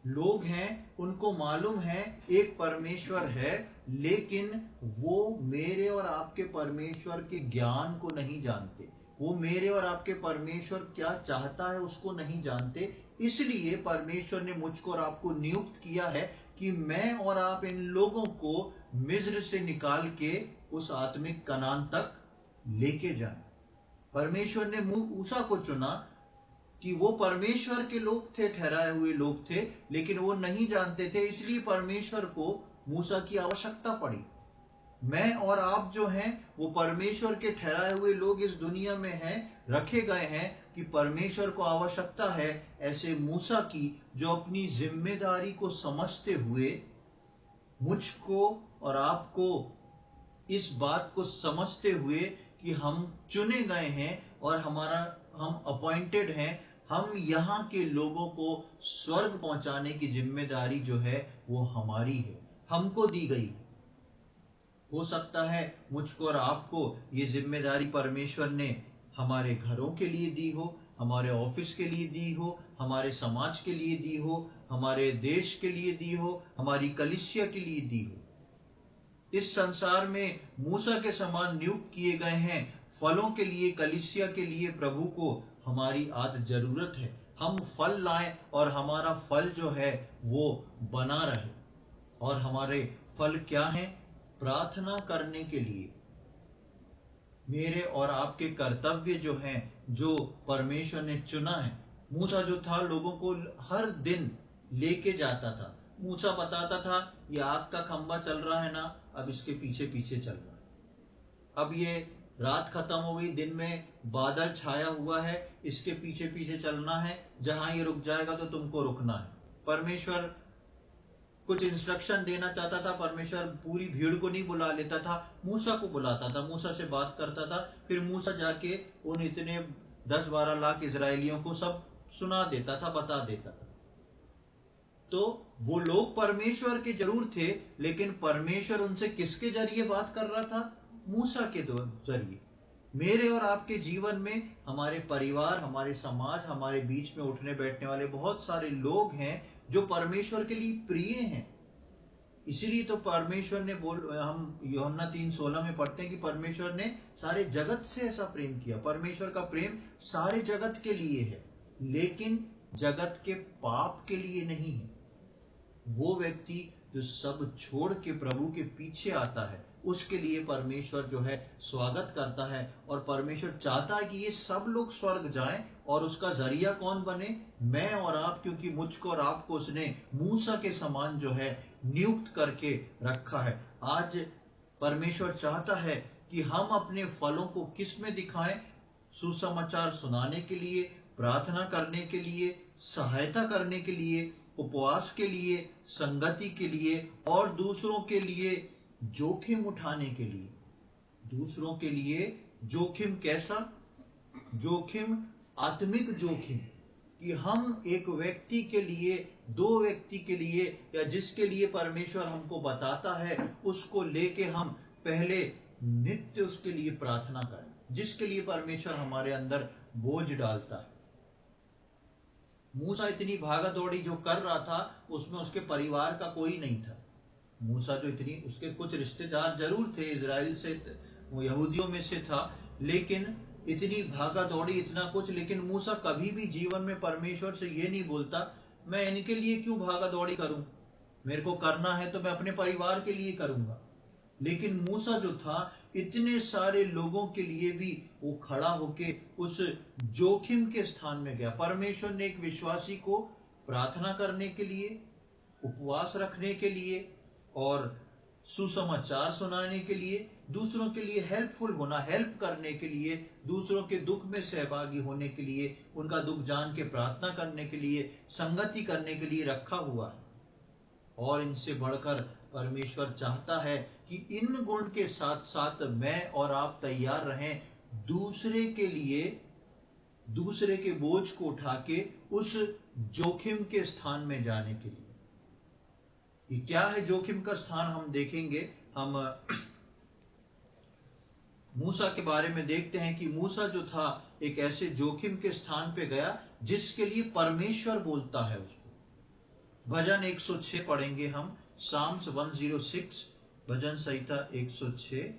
लोग हैं, उनको मालूम है एक परमेश्वर है, लेकिन वो मेरे और आपके परमेश्वर के ज्ञान को नहीं जानते। वो मेरे और आपके परमेश्वर क्या चाहता है उसको नहीं जानते। इसलिए परमेश्वर ने मुझको और आपको नियुक्त किया है कि मैं और आप इन लोगों को मिस्र से निकाल के उस आत्मिक कनान तक लेके जाएं। परमेश्वर ने मूसा को चुना कि वो परमेश्वर के लोग थे, ठहराए हुए लोग थे, लेकिन वो नहीं जानते थे, इसलिए परमेश्वर को मूसा की आवश्यकता पड़ी। मैं और आप जो हैं वो परमेश्वर के ठहराए हुए लोग इस दुनिया में हैं, रखे गए हैं कि परमेश्वर को आवश्यकता है ऐसे मूसा की, जो अपनी जिम्मेदारी को समझते हुए मुझको और आपको इस बात को समझते हुए कि हम चुने गए हैं और हम अपॉइंटेड हैं, हम यहाँ के लोगों को स्वर्ग पहुंचाने की जिम्मेदारी जो है वो हमारी है, हमको दी गई। हो सकता है मुझको और आपको ये जिम्मेदारी परमेश्वर ने हमारे घरों के लिए दी हो, हमारे ऑफिस के लिए दी हो, हमारे समाज के लिए दी हो, हमारे देश के लिए दी हो, हमारी कलीसिया के लिए दी हो। इस संसार में मूसा के समान नियुक्त किए गए हैं फलों के लिए, कलीसिया के लिए। प्रभु को हमारी आज जरूरत है, हम फल लाएं और हमारा फल जो है वो बना रहे। और हमारे फल क्या हैं? प्रार्थना करने के लिए। मेरे और आपके कर्तव्य जो हैं, जो परमेश्वर ने चुना है। मूसा जो था लोगों को हर दिन लेके जाता था। मूसा बताता था ये आग का खंबा चल रहा है ना, अब इसके पीछे पीछे चल रहा है। अब ये रात खत्म हो गई, दिन में बादल छाया हुआ है, इसके पीछे पीछे चलना है, जहां ये रुक जाएगा तो तुमको रुकना है। परमेश्वर कुछ इंस्ट्रक्शन देना चाहता था, परमेश्वर पूरी भीड़ को नहीं बुला लेता था, मूसा को बुलाता था, मूसा से बात करता था, फिर मूसा जाके उन इतने 10-12 लाख इजरायलियों को सब सुना देता था, बता देता था। तो वो लोग परमेश्वर के जरूर थे, लेकिन परमेश्वर उनसे किसके जरिए बात कर रहा था? मूसा के जरिए। मेरे और आपके जीवन में हमारे परिवार, हमारे समाज, हमारे बीच में उठने बैठने वाले बहुत सारे लोग हैं जो परमेश्वर के लिए प्रिय हैं। इसीलिए तो परमेश्वर ने हम यूहन्ना 3:16 में पढ़ते हैं कि परमेश्वर ने सारे जगत से ऐसा प्रेम किया। परमेश्वर का प्रेम सारे जगत के लिए है, लेकिन जगत के पाप के लिए नहीं है। वो व्यक्ति जो सब छोड़ के प्रभु के पीछे आता है, उसके लिए परमेश्वर जो है स्वागत करता है। और परमेश्वर चाहता है कि ये सब लोग स्वर्ग जाएं, और उसका जरिया कौन बने? मैं और आप, क्योंकि मुझको और आपको उसने मूसा के समान जो है नियुक्त करके रखा है। आज परमेश्वर चाहता है कि हम अपने फलों को किस में दिखाएं? सुसमाचार सुनाने के लिए, प्रार्थना करने के लिए, सहायता करने के लिए, उपवास के लिए, संगति के लिए, और दूसरों के लिए जोखिम उठाने के लिए। दूसरों के लिए जोखिम कैसा? जोखिम, आत्मिक जोखिम, कि हम एक व्यक्ति के लिए, दो व्यक्ति के लिए, या जिसके लिए परमेश्वर हमको बताता है, उसको लेके हम पहले नित्य उसके लिए प्रार्थना करें, जिसके लिए परमेश्वर हमारे अंदर बोझ डालता है। मूसा इतनी भागा दौड़ी जो कर रहा था, उसमें उसके परिवार का कोई नहीं था। मूसा जो उसके कुछ रिश्तेदार जरूर थे, इजराइल से, यहूदियों में से था, लेकिन इतनी भागा दौड़ी, इतना कुछ, लेकिन मूसा कभी भी जीवन में परमेश्वर से ये नहीं बोलता मैं इनके लिए क्यों भागा दौड़ी करूं, मेरे को करना है तो मैं अपने परिवार के लिए करूंगा। लेकिन मूसा जो था, इतने सारे लोगों के लिए भी वो खड़ा होके उस जोखिम के स्थान में गया। परमेश्वर ने एक विश्वासी को प्रार्थना करने के लिए, उपवास रखने के लिए और सुसमाचार सुनाने के लिए, दूसरों के लिए हेल्पफुल होना, हेल्प करने के लिए, दूसरों के दुख में सहभागी होने के लिए, उनका दुख जान के प्रार्थना करने के लिए, संगति करने के लिए रखा हुआ है। और इनसे बढ़कर परमेश्वर चाहता है कि इन गुण के साथ साथ मैं और आप तैयार रहें दूसरे के लिए दूसरे के बोझ को उठा के उस जोखिम के स्थान में जाने के लिए। ये क्या है जोखिम का स्थान, हम देखेंगे। हम मूसा के बारे में देखते हैं कि मूसा जो था एक ऐसे जोखिम के स्थान पे गया जिसके लिए परमेश्वर बोलता है उसको। भजन 106 पढ़ेंगे हम, साम्स 106, भजन संहिता 106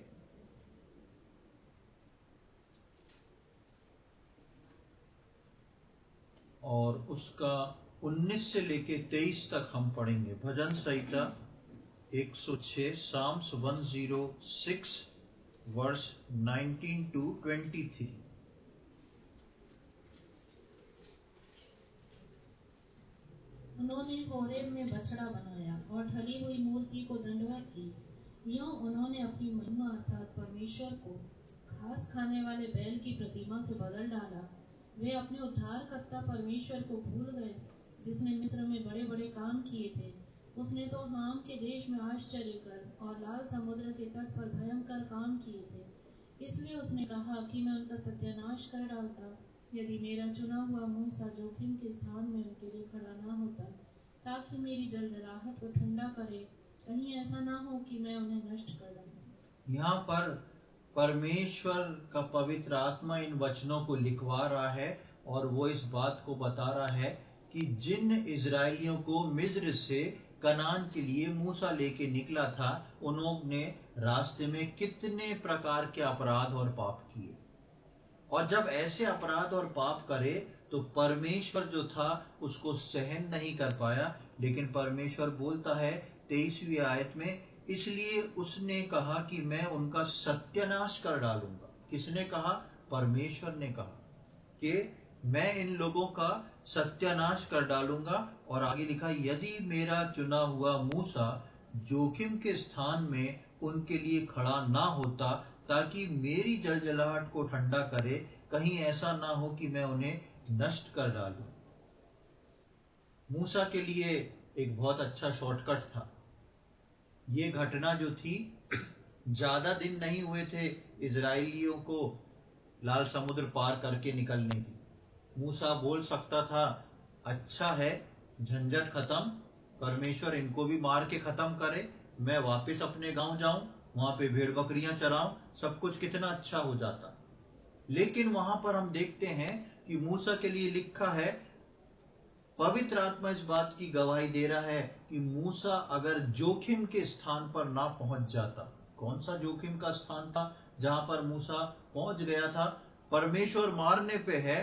और उसका 19 से लेके 23 तक हम पढ़ेंगे। भजन संहिता 106, साम्स 106 वर्स 19 to 23। उन्होंने होरेब में बछड़ा बनाया और ढली हुई मूर्ति को दंडवत की। यूं उन्होंने अपनी महिमा अर्थात परमेश्वर को घास खाने वाले बैल की प्रतिमा से बदल डाला। वे अपने उद्धारकर्ता परमेश्वर को भूल गए, जिसने मिस्र में बड़े बड़े काम किए थे। उसने तो हाम के देश में आश्चर्य कर और लाल समुद्र के तट पर भयंकर काम किए थे। इसलिए उसने कहा कि मैं उनका सत्यानाश कर डालता, यदि मेरा चुना हुआ मूसा जोखिम के स्थान में उनके लिए खड़ा न होता, ताकि मेरी जलजलाहट को ठंडा करे। कहीं ऐसा ना हो कि मैं उन्हें नष्ट कर डालूं। यहाँ पर परमेश्वर का पवित्र आत्मा इन वचनों को लिखवा रहा है और वो इस बात को बता रहा है कि जिन इजरायलियों को मिस्र से कनान के लिए मूसा लेके निकला था, उन्होंने रास्ते में कितने प्रकार के अपराध और पाप किए। और जब ऐसे अपराध और पाप करे तो परमेश्वर जो था उसको सहन नहीं कर पाया। लेकिन परमेश्वर बोलता है 23वीं आयत में, इसलिए उसने कहा कि मैं उनका सत्यानाश कर डालूंगा। किसने कहा? परमेश्वर ने कहा कि मैं इन लोगों का सत्यानाश कर डालूंगा। और आगे लिखा, यदि मेरा चुना हुआ मूसा जोखिम के स्थान में उनके लिए खड़ा ना होता, ताकि मेरी जलजलाहट को ठंडा करे, कहीं ऐसा ना हो कि मैं उन्हें नष्ट कर डालूं। मूसा के लिए एक बहुत अच्छा शॉर्टकट था। ये घटना जो थी, ज्यादा दिन नहीं हुए थे इजरायलियों को लाल समुद्र पार करके निकलने की। मूसा बोल सकता था, अच्छा है, झंझट खत्म, परमेश्वर इनको भी मार के खत्म करे, मैं वापस अपने गांव जाऊं, वहां पे भेड़ बकरियां चराऊं, सब कुछ कितना अच्छा हो जाता। लेकिन वहां पर हम देखते हैं कि मूसा के लिए लिखा है, पवित्र आत्मा इस बात की गवाही दे रहा है कि मूसा अगर जोखिम के स्थान पर ना पहुंच जाता। कौन सा जोखिम का स्थान था जहां पर मूसा पहुंच गया था? परमेश्वर मारने पे है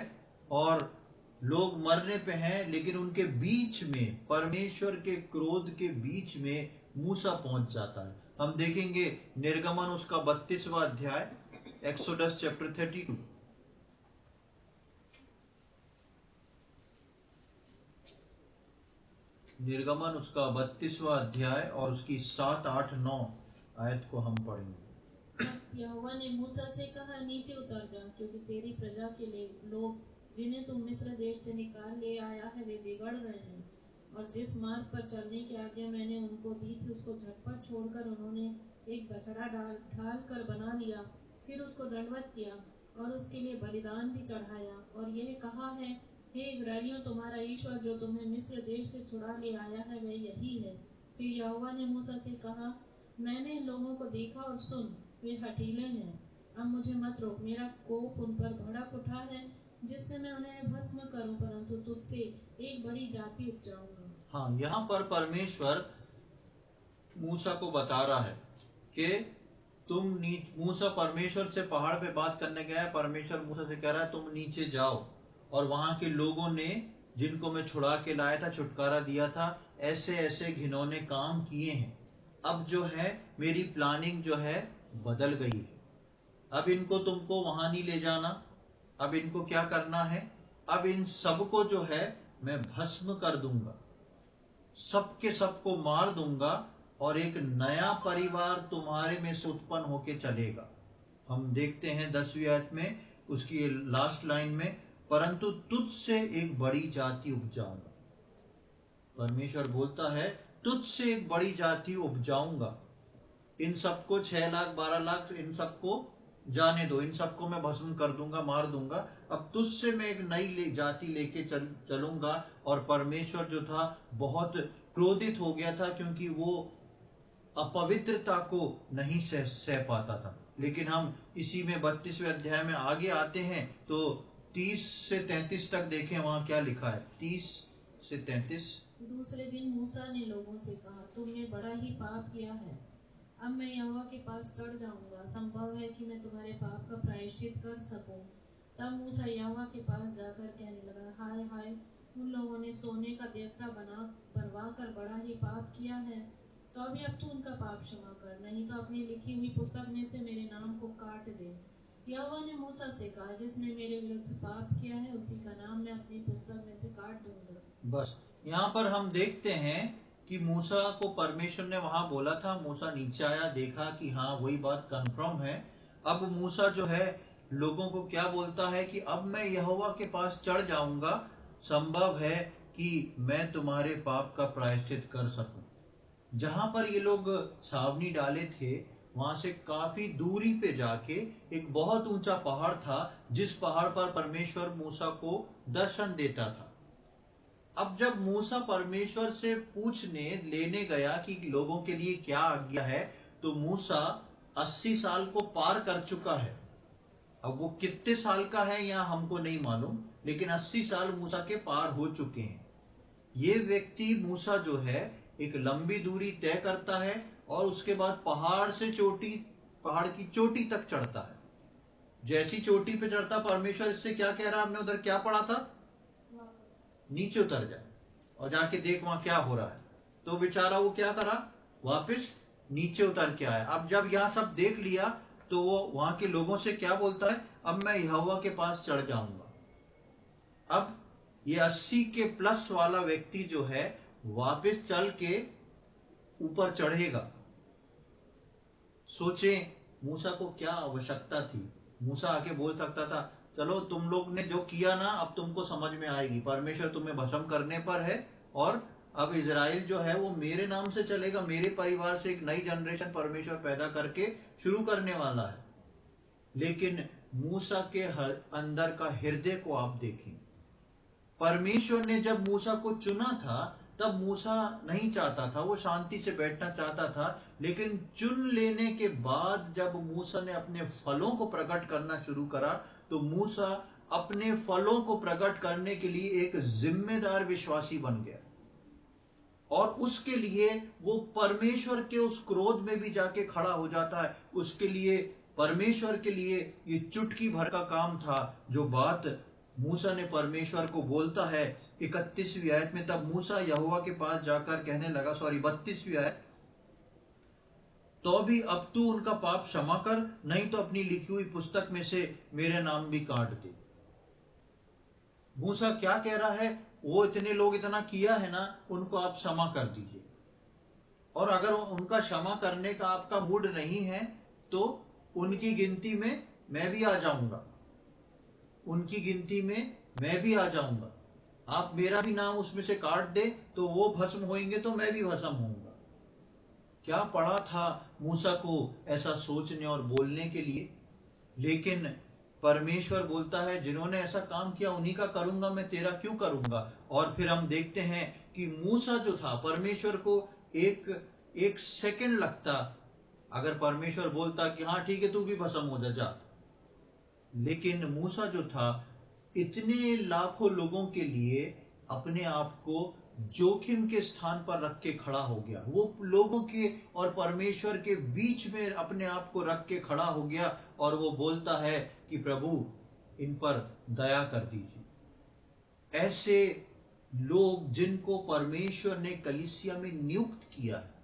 और लोग मरने पे हैं, लेकिन उनके बीच में, परमेश्वर के क्रोध के बीच में मूसा पहुंच जाता है। हम देखेंगे निर्गमन उसका 32वां अध्याय, एक्सोडस चैप्टर 32। निर्गमन उसका 32वां अध्याय और उसकी 7, 8, 9 आयत को हम पढ़ेंगे। यहोवा ने मूसा से कहा, नीचे उतर जा, क्योंकि तेरी प्रजा के लोग जिन्हें तू मिस्र देश से निकाल ले आया है, वे बिगड़ गए हैं। और जिस मार्ग पर चलने की आज्ञा मैंने उनको दी थी, उसको झटपट छोड़कर उन्होंने एक बछड़ा ढाल कर बना लिया। फिर उसको दंडवत किया और उसके लिए बलिदान भी चढ़ाया। और यह कहा है, हे इजरायलियों, तुम्हारा ईश्वर जो तुम्हें मिस्र देश से छुड़ा ले आया है, वह यही है। फिर यहोवा ने मूसा से कहा, मैंने इन लोगों को देखा और सुन, वे हठीले हैं। अब मुझे मत रोक, मेरा कोप उन पर भड़क उठा है, जिससे मैं उन्हें भस्म करूं, परंतु तुझसे एक बड़ी जाति उपजाऊंगा। हाँ, यहाँ पर परमेश्वर मूसा को बता रहा है कि मूसा परमेश्वर से पहाड़ पे बात करने गया है। परमेश्वर मूसा से कह रहा है, तुम नीचे जाओ और वहां के लोगों ने, जिनको मैं छुड़ा के लाया था, छुटकारा दिया था, ऐसे ऐसे घिनौने काम किए हैं। अब जो है मेरी प्लानिंग जो है बदल गई है। अब इनको तुमको वहां नहीं ले जाना। अब इनको क्या करना है? अब इन सबको जो है मैं भस्म कर दूंगा, सबके सबको मार दूंगा और एक नया परिवार तुम्हारे में से उत्पन्न होके चलेगा। हम देखते हैं 10वीं आयत में उसकी लास्ट लाइन में, परंतु तुझसे एक बड़ी जाति उपजाऊंगा। परमेश्वर बोलता है, तुझसे एक बड़ी जाति उपजाऊंगा। इन सबको 6 लाख 12 लाख इन सबको जाने दो, इन सबको मैं भस्म कर दूंगा, मार दूंगा, अब तुझसे मैं एक नई जाति लेके चलूंगा। और परमेश्वर जो था बहुत क्रोधित हो गया था, क्योंकि वो अपवित्रता को नहीं सह पाता था। लेकिन हम इसी में 32वें अध्याय में आगे आते हैं तो 30 से 33 तक देखें, वहां क्या लिखा है। 30 से 33। दूसरे दिन मूसा ने लोगों से कहा, तुमने बड़ा ही पाप किया है। अब मैं यहोवा के पास चढ़ जाऊंगा, संभव है कि मैं तुम्हारे पाप का प्रायश्चित कर सकूं। तब मूसा यहोवा के पास जाकर कहने लगा, हाय हाय, उन लोगों ने सोने का देवता बनवा कर बड़ा ही पाप किया है। तो अभी अब तू उनका पाप क्षमा कर, नहीं तो अपनी लिखी हुई पुस्तक में से मेरे नाम को काट दे। यहोवा ने मूसा से कहा, जिसने मेरे विरुद्ध पाप किया है उसी का नाम मैं अपनी पुस्तक में से काट दूंगा। बस यहाँ पर हम देखते हैं कि मूसा को परमेश्वर ने वहां बोला था, मूसा नीचे आया, देखा कि हाँ वही बात कंफर्म है। अब मूसा जो है लोगों को क्या बोलता है कि अब मैं यहोवा के पास चढ़ जाऊंगा, संभव है कि मैं तुम्हारे पाप का प्रायश्चित कर सकूं। जहां पर ये लोग छावनी डाले थे, वहां से काफी दूरी पे जाके एक बहुत ऊंचा पहाड़ था, जिस पहाड़ पर परमेश्वर मूसा को दर्शन देता था। अब जब मूसा परमेश्वर से पूछने लेने गया कि लोगों के लिए क्या आज्ञा है, तो मूसा 80 साल को पार कर चुका है। अब वो कितने साल का है या हमको नहीं मालूम, लेकिन 80 साल मूसा के पार हो चुके हैं। ये व्यक्ति मूसा जो है एक लंबी दूरी तय करता है और उसके बाद पहाड़ की चोटी तक चढ़ता है। जैसी चोटी पे चढ़ता, परमेश्वर इससे क्या कह रहा है, हमने उधर क्या पढ़ा था, नीचे उतर जाए और जाके देख वहां क्या हो रहा है। तो बेचारा वो क्या करा, वापस नीचे उतर के आया। अब जब यहां सब देख लिया तो वो वहां के लोगों से क्या बोलता है, अब मैं यहोवा के पास चढ़ जाऊंगा। अब ये 80 के प्लस वाला व्यक्ति जो है वापस चल के ऊपर चढ़ेगा। सोचे मूसा को क्या आवश्यकता थी। मूसा आके बोल सकता था, चलो तुम लोग ने जो किया ना, अब तुमको समझ में आएगी, परमेश्वर तुम्हें भस्म करने पर है और अब इजराइल जो है वो मेरे नाम से चलेगा, मेरे परिवार से एक नई जनरेशन परमेश्वर पैदा करके शुरू करने वाला है। लेकिन मूसा के अंदर का हृदय को आप देखें। परमेश्वर ने जब मूसा को चुना था, तब मूसा नहीं चाहता था, वो शांति से बैठना चाहता था। लेकिन चुन लेने के बाद जब मूसा ने अपने फलों को प्रकट करना शुरू करा, तो मूसा अपने फलों को प्रकट करने के लिए एक जिम्मेदार विश्वासी बन गया। और उसके लिए वो परमेश्वर के उस क्रोध में भी जाके खड़ा हो जाता है। उसके लिए, परमेश्वर के लिए ये चुटकी भर का काम था जो बात मूसा ने परमेश्वर को बोलता है 31वीं आयत में। तब मूसा यहोवा के पास जाकर कहने लगा, 32वीं आयत, तो भी अब तू उनका पाप क्षमा कर, नहीं तो अपनी लिखी हुई पुस्तक में से मेरे नाम भी काट दे। मूसा क्या कह रहा है, वो इतने लोग इतना किया है ना, उनको आप क्षमा कर दीजिए। और अगर उनका क्षमा करने का आपका मूड नहीं है तो उनकी गिनती में मैं भी आ जाऊंगा, उनकी गिनती में मैं भी आ जाऊंगा। आप मेरा भी नाम उसमें से काट दे तो वो भस्म होंगे तो मैं भी भस्म होऊंगा। क्या पड़ा था मूसा को ऐसा सोचने और बोलने के लिए। लेकिन परमेश्वर बोलता है, जिन्होंने ऐसा काम किया उन्हीं का करूंगा मैं, तेरा क्यों करूंगा। और फिर हम देखते हैं कि मूसा जो था, परमेश्वर को एक सेकंड लगता, अगर परमेश्वर बोलता कि हाँ ठीक है तू भी भस्म हो जा। लेकिन मूसा जो था इतने लाखों लोगों के लिए अपने आप को जोखिम के स्थान पर रख के खड़ा हो गया। वो लोगों के और परमेश्वर के बीच में अपने आप को रख के खड़ा हो गया और वो बोलता है कि प्रभु इन पर दया कर दीजिए। ऐसे लोग जिनको परमेश्वर ने कलीसिया में नियुक्त किया है,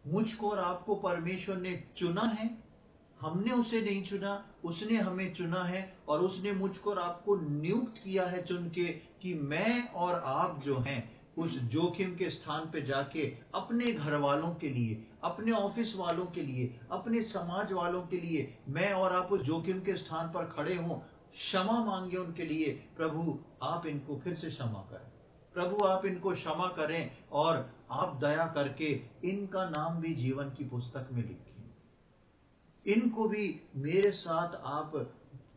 मुझको और आपको परमेश्वर ने चुना है, हमने उसे नहीं चुना, उसने हमें चुना है। और उसने मुझको और आपको नियुक्त किया है चुन के कि मैं और आप जो हैं उस जोखिम के स्थान पे जाके अपने घर वालों के लिए, अपने ऑफिस वालों के लिए, अपने समाज वालों के लिए मैं और आप उस जोखिम के स्थान पर खड़े हों, क्षमा मांगे उनके लिए। प्रभु आप इनको फिर से क्षमा करें, प्रभु आप इनको क्षमा करें और आप दया करके इनका नाम भी जीवन की पुस्तक में लिखें। इनको भी मेरे साथ आप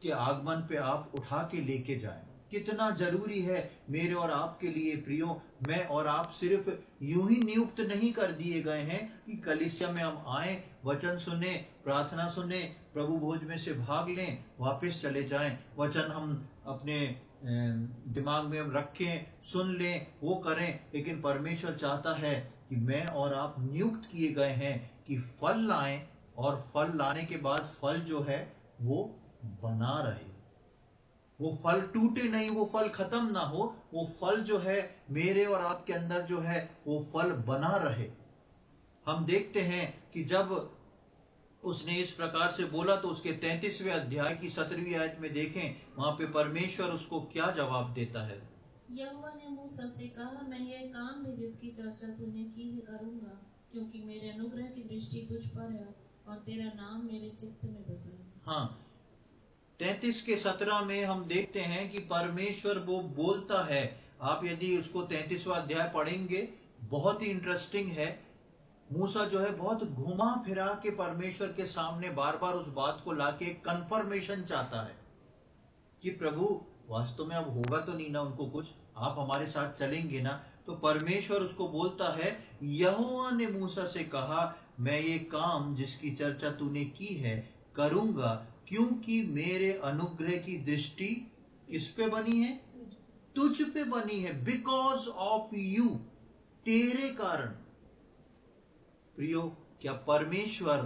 के आगमन पे आप उठा के लेके जाएं। कितना जरूरी है मेरे और आपके लिए प्रियो, मैं और आप सिर्फ यूं ही नियुक्त नहीं कर दिए गए हैं कि कलीसिया में हम आए, वचन सुने, प्रार्थना सुने, प्रभु भोज में से भाग लें, वापस चले जाएं, वचन हम अपने दिमाग में हम रखें, सुन लें, वो करें। लेकिन परमेश्वर चाहता है कि मैं और आप नियुक्त किए गए हैं कि फल लाएं, और फल लाने के बाद फल जो है वो बना रहे, वो फल टूटे नहीं, वो फल खत्म ना हो, वो फल जो है मेरे और आपके अंदर जो है वो फल बना रहे। हम देखते हैं कि जब उसने इस प्रकार से बोला तो उसके 33वें अध्याय की 17वीं आयत में देखें, वहां पे परमेश्वर उसको क्या जवाब देता है। यहोवा ने मूसा से कहा, मैं यह काम भी जिसकी चर्चा तूने की है करूंगा, क्योंकि मेरे अनुग्रह की दृष्टि तुझ पर है और तेरा नाम मेरे चित्त में बसा है। हाँ, 33 के 17 में हम देखते हैं कि परमेश्वर वो बोलता है। आप यदि उसको 33वां अध्याय पढ़ेंगे, बहुत ही इंटरेस्टिंग है। मूसा जो है बहुत घुमा फिरा के परमेश्वर के सामने बार बार उस बात को लाके कंफर्मेशन चाहता है कि प्रभु वास्तव में अब होगा तो नहीं ना उनको कुछ, आप हमारे साथ चलेंगे ना। तो परमेश्वर उसको बोलता है, यहोवा ने मूसा से कहा, मैं ये काम जिसकी चर्चा तूने की है करूंगा, क्योंकि मेरे अनुग्रह की दृष्टि किस पे बनी है? तुझ पे बनी है। बिकॉज ऑफ यू, तेरे कारण। प्रियो, क्या परमेश्वर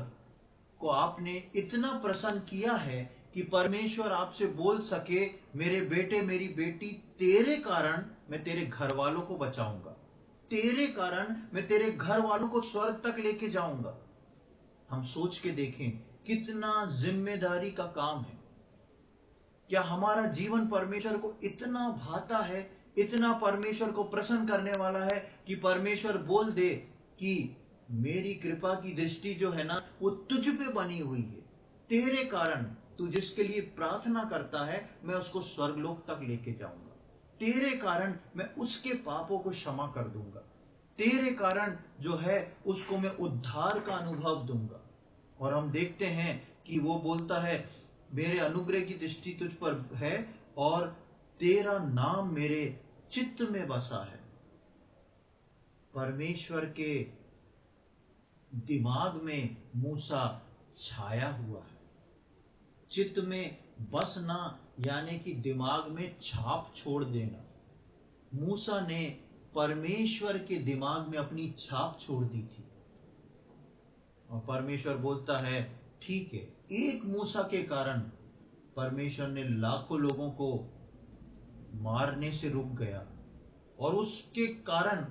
को आपने इतना प्रसन्न किया है कि परमेश्वर आपसे बोल सके, मेरे बेटे मेरी बेटी, तेरे कारण मैं तेरे घर वालों को बचाऊंगा, तेरे कारण मैं तेरे घर वालों को स्वर्ग तक लेके जाऊंगा। हम सोच के देखें कितना जिम्मेदारी का काम है। क्या हमारा जीवन परमेश्वर को इतना भाता है, इतना परमेश्वर को प्रसन्न करने वाला है कि परमेश्वर बोल दे कि मेरी कृपा की दृष्टि जो है ना वो तुझ पे बनी हुई है, तेरे कारण तू जिसके लिए प्रार्थना करता है मैं उसको स्वर्गलोक तक लेके जाऊंगा, तेरे कारण मैं उसके पापों को क्षमा कर दूंगा, तेरे कारण जो है उसको मैं उद्धार का अनुभव दूंगा। और हम देखते हैं कि वो बोलता है, मेरे अनुग्रह की दृष्टि तुझ पर है और तेरा नाम मेरे चित्त में बसा है। परमेश्वर के दिमाग में मूसा छाया हुआ है। चित्त में बसना यानी कि दिमाग में छाप छोड़ देना। मूसा ने परमेश्वर के दिमाग में अपनी छाप छोड़ दी थी। और परमेश्वर बोलता है, ठीक है, एक मूसा के कारण परमेश्वर ने लाखों लोगों को मारने से रुक गया, और उसके कारण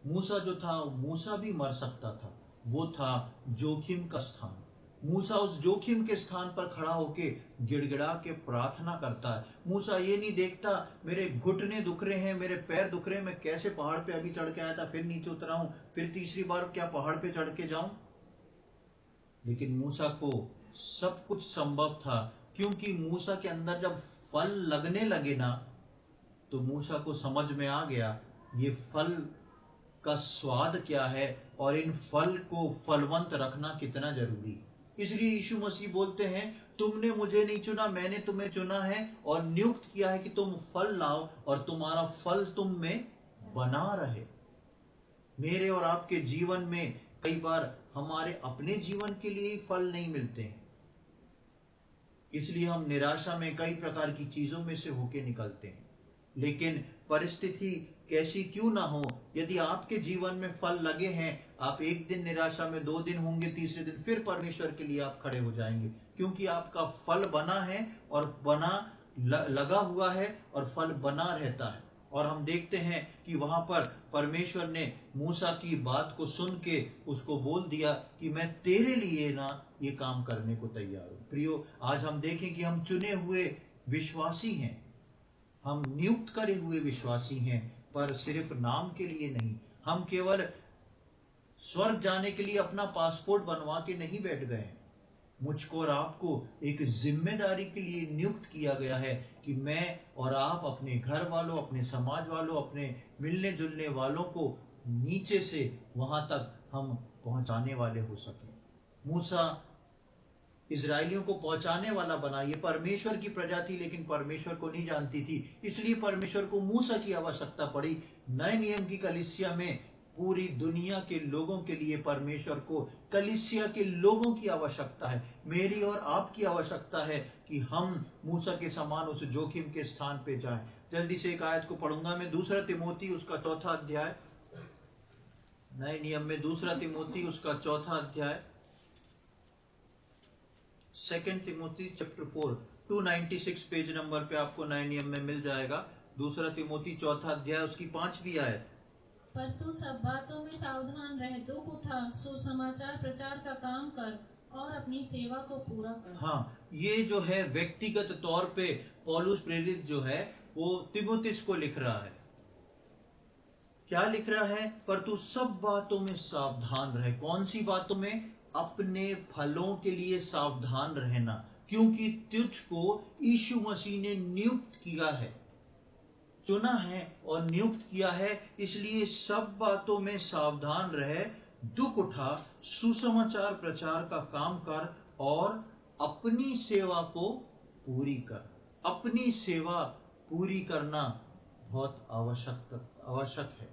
मूसा जो था, मूसा भी मर सकता था। वो था जोखिम का स्थान। मूसा उस जोखिम के स्थान पर खड़ा होके गिड़गिड़ा के प्रार्थना करता है। मूसा ये नहीं देखता मेरे घुटने दुख रहे हैं, मेरे पैर दुख रहे हैं, मैं कैसे पहाड़ पे अभी चढ़ के आया था, फिर नीचे उतरा हूं, फिर तीसरी बार क्या पहाड़ पे चढ़ के जाऊं। लेकिन मूसा को सब कुछ संभव था, क्योंकि मूसा के अंदर जब फल लगने लगे ना, तो मूसा को समझ में आ गया ये फल का स्वाद क्या है और इन फल को फलवंत रखना कितना जरूरी है। इसलिए यीशु मसीह बोलते हैं, तुमने मुझे नहीं चुना, मैंने तुम्हें चुना है और नियुक्त किया है कि तुम फल लाओ और तुम्हारा फल तुम में बना रहे। मेरे और आपके जीवन में कई बार हमारे अपने जीवन के लिए ही फल नहीं मिलते हैं, इसलिए हम निराशा में कई प्रकार की चीजों में से होके निकलते हैं। लेकिन परिस्थिति कैसी क्यों ना हो, यदि आपके जीवन में फल लगे हैं, आप एक दिन निराशा में, 2 दिन होंगे, तीसरे दिन फिर परमेश्वर के लिए आप खड़े हो जाएंगे, क्योंकि आपका फल बना है और बना लगा हुआ है और फल बना रहता है। और हम देखते हैं कि वहां पर परमेश्वर ने मूसा की बात को सुन के उसको बोल दिया कि मैं तेरे लिए ना ये काम करने को तैयार हूं। प्रियो, आज हम देखें कि हम चुने हुए विश्वासी हैं, हम नियुक्त करे हुए विश्वासी हैं, पर सिर्फ नाम के लिए नहीं। हम केवल स्वर्ग जाने के लिए अपना पासपोर्ट बनवा के नहीं बैठ गए हैं। मुझको और आपको एक जिम्मेदारी के लिए नियुक्त किया गया है कि मैं और आप अपने घर वालों, अपने समाज वालों, अपने मिलने जुलने वालों को नीचे से वहां तक हम पहुंचाने वाले हो सके। मूसा इजरायलियों को पहुंचाने वाला बना। ये परमेश्वर की प्रजा थी लेकिन परमेश्वर को नहीं जानती थी, इसलिए परमेश्वर को मूसा की आवश्यकता पड़ी। नए नियम की कलीसिया में पूरी दुनिया के लोगों के लिए परमेश्वर को कलीसिया के लोगों की आवश्यकता है। मेरी और आपकी आवश्यकता है कि हम मूसा के समान उस जोखिम के स्थान पे जाएं। जल्दी से एक आयत को पढ़ूंगा मैं, 2 तिमोथी उसका 4 अध्याय, नए नियम में 2 तिमोथी उसका 4 अध्याय, 2 तिमोथी चैप्टर 4, 296 पेज नंबर पे आपको नए नियम में मिल जाएगा। 2 तिमोथी 4 अध्याय उसकी 5वीं आयत। पर तू सब बातों में सावधान रह, दुख उठा, सुसमाचार प्रचार का काम कर और अपनी सेवा को पूरा कर। हाँ, ये जो है व्यक्तिगत तौर पे पौलुस प्रेरित जो है वो तिमुथियुस को लिख रहा है। क्या लिख रहा है? पर तू सब बातों में सावधान रहे। कौन सी बातों में? अपने फलों के लिए सावधान रहना, क्योंकि तुझको यीशु मसीह ने नियुक्त किया है, चुना है और नियुक्त किया है। इसलिए सब बातों में सावधान रहे, दुख उठा, सुसमाचार प्रचार का काम कर और अपनी सेवा को पूरी कर। अपनी सेवा पूरी करना बहुत आवश्यक है।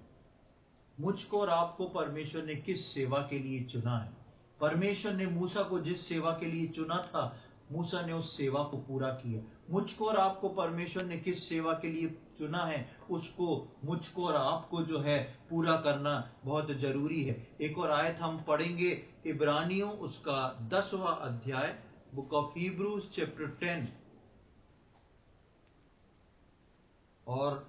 मुझको और आपको परमेश्वर ने किस सेवा के लिए चुना है? परमेश्वर ने मूसा को जिस सेवा के लिए चुना था, मूसा ने उस सेवा को पूरा किया। मुझको और आपको परमेश्वर ने किस सेवा के लिए चुना है, उसको मुझको और आपको जो है पूरा करना बहुत जरूरी है। एक और आयत हम पढ़ेंगे, इब्रानियों उसका 10वां अध्याय, बुक ऑफ हिब्रूज चैप्टर 10 और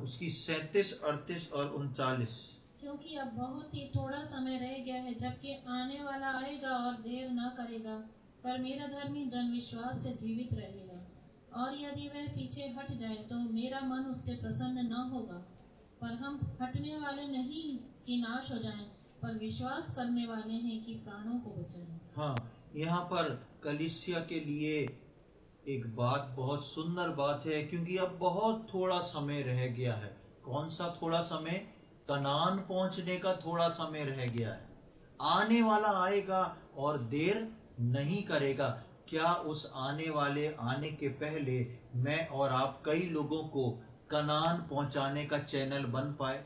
उसकी 37, 38 और 39। क्योंकि अब बहुत ही थोड़ा समय रह गया है, जबकि आने वाला आएगा और देर न करेगा। पर मेरा धर्मी जन विश्वास से जीवित रहेगा, और यदि वह पीछे हट जाए तो मेरा मन उससे प्रसन्न न होगा। पर हम हटने वाले नहीं कि नाश हो जाएं, पर विश्वास करने वाले हैं कि प्राणों को बचाएं। हाँ, यहाँ पर कलीसिया के लिए एक बात, बहुत सुंदर बात है, क्योंकि अब बहुत थोड़ा समय रह गया है। कौन सा थोड़ा समय? कनान पहुंचने का थोड़ा समय रह गया है। आने वाला आएगा और देर नहीं करेगा। क्या उस आने वाले आने के पहले मैं और आप कई लोगों को कनान पहुंचाने का चैनल बन पाए?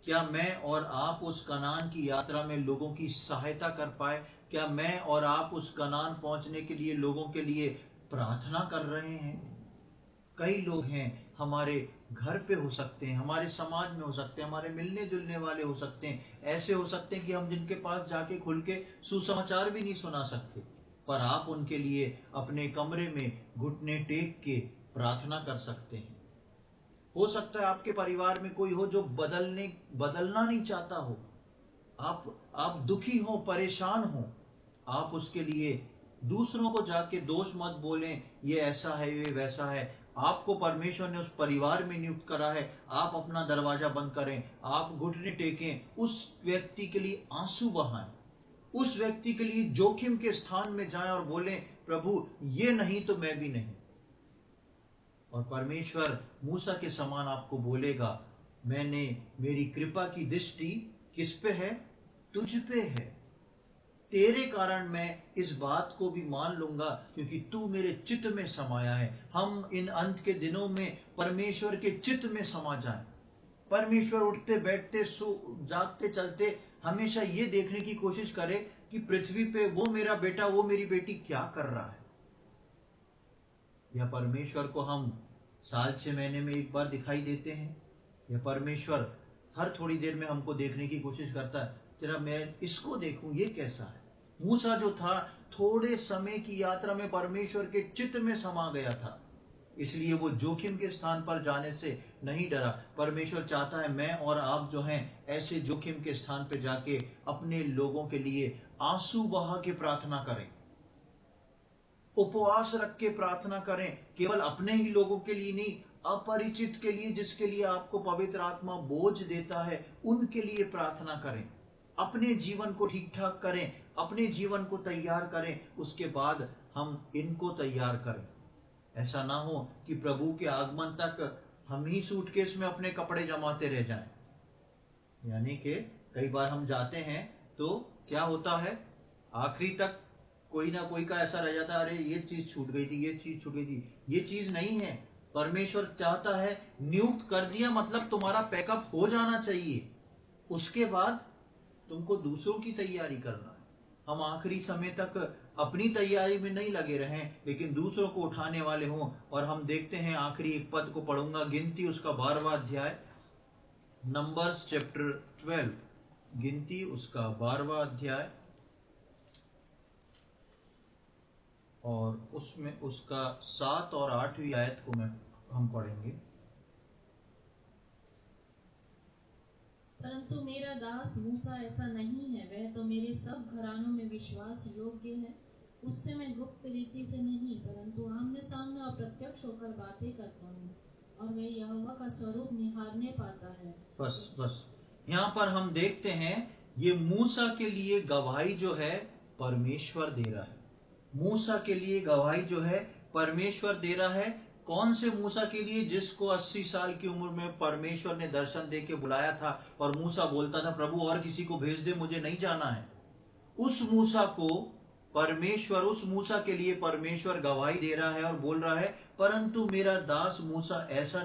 क्या मैं और आप उस कनान की यात्रा में लोगों की सहायता कर पाए? क्या मैं और आप उस कनान पहुंचने के लिए लोगों के लिए प्रार्थना कर रहे हैं? कई लोग हैं, हमारे घर पे हो सकते हैं, हमारे समाज में हो सकते हैं, हमारे मिलने जुलने वाले हो सकते हैं, ऐसे हो सकते हैं कि हम जिनके पास जाके खुल के सुसमाचार भी नहीं सुना सकते, पर आप उनके लिए अपने कमरे में घुटने टेक के प्रार्थना कर सकते हैं। हो सकता है आपके परिवार में कोई हो जो बदलना नहीं चाहता हो, आप दुखी हो, परेशान हो, आप उसके लिए दूसरों को जाके दोष मत बोलें, ये ऐसा है, ये वैसा है। आपको परमेश्वर ने उस परिवार में नियुक्त करा है, आप अपना दरवाजा बंद करें, आप घुटने टेकें, उस व्यक्ति के लिए आंसू बहाएं, उस व्यक्ति के लिए जोखिम के स्थान में जाएं और बोलें, प्रभु ये नहीं तो मैं भी नहीं। और परमेश्वर मूसा के समान आपको बोलेगा, मेरी कृपा की दृष्टि किस पे है? तुझ पे है। तेरे कारण मैं इस बात को भी मान लूंगा, क्योंकि तू मेरे चित्त में समाया है। हम इन अंत के दिनों में परमेश्वर के चित्त में समा जाएं। परमेश्वर उठते बैठते जागते चलते हमेशा ये देखने की कोशिश करे कि पृथ्वी पे वो मेरा बेटा, वो मेरी बेटी क्या कर रहा है। या परमेश्वर को हम साल 6 महीने में एक बार दिखाई देते हैं, या परमेश्वर हर थोड़ी देर में हमको देखने की कोशिश करता है, जरा मैं इसको देखूं, ये कैसा है। मूसा जो था, थोड़े समय की यात्रा में परमेश्वर के चित्त में समा गया था, इसलिए वो जोखिम के स्थान पर जाने से नहीं डरा। परमेश्वर चाहता है मैं और आप जो हैं ऐसे जोखिम के स्थान पर जाके अपने लोगों के लिए आंसू बहा के प्रार्थना करें, उपवास रख के प्रार्थना करें। केवल अपने ही लोगों के लिए नहीं, अपरिचित के लिए, जिसके लिए आपको पवित्र आत्मा बोझ देता है, उनके लिए प्रार्थना करें। अपने जीवन को ठीक ठाक करें, अपने जीवन को तैयार करें, उसके बाद हम इनको तैयार करें। ऐसा ना हो कि प्रभु के आगमन तक हम ही सूटकेस में अपने कपड़े जमाते रह जाएं। यानी कि कई बार हम जाते हैं तो क्या होता है, आखिरी तक कोई ना कोई का ऐसा रह जाता है, अरे ये चीज छूट गई थी, ये चीज छूट गई थी। ये चीज नहीं है। परमेश्वर चाहता है नियुक्त कर दिया मतलब तुम्हारा पैकअप हो जाना चाहिए, उसके बाद तुमको दूसरों की तैयारी करना है। हम आखिरी समय तक अपनी तैयारी में नहीं लगे रहें, लेकिन दूसरों को उठाने वाले हों। और हम देखते हैं, आखिरी एक पद को पढ़ूंगा, गिनती उसका 12वां अध्याय, नंबर्स चैप्टर 12, गिनती उसका 12वां अध्याय, और उसमें उसका 7 और 8वीं आयत को हम पढ़ेंगे। परंतु मेरा दास मूसा ऐसा नहीं है, वह तो मेरे सब घरानों में विश्वास योग्य है। उससे मैं गुप्त रीति से नहीं, परंतु आमने सामने और प्रत्यक्ष होकर बातें करता हूँ, और वह यहोवा का स्वरूप निहारने पाता है। बस यहाँ पर हम देखते हैं, ये मूसा के लिए गवाही जो है परमेश्वर दे रहा है। मूसा के लिए गवाही जो है परमेश्वर दे रहा है। कौन से मूसा के लिए? जिसको 80 साल की उम्र में परमेश्वर ने दर्शन दे के बुलाया था, और मूसा बोलता था, प्रभु और किसी को भेज दे, मुझे नहीं जाना है। उस मूसा को परमेश्वर, उस मूसा के लिए परमेश्वर गवाही दे रहा है और बोल रहा है, परंतु मेरा दास मूसा ऐसा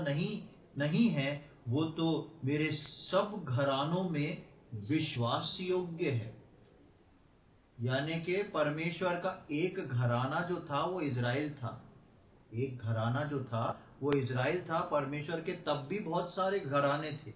नहीं है, वो तो मेरे सब घरानों में विश्वास योग्य है। यानी कि परमेश्वर का एक घराना जो था वो इजराइल था। एक घराना जो था वो इजराइल था। परमेश्वर के तब भी बहुत सारे घराने थे,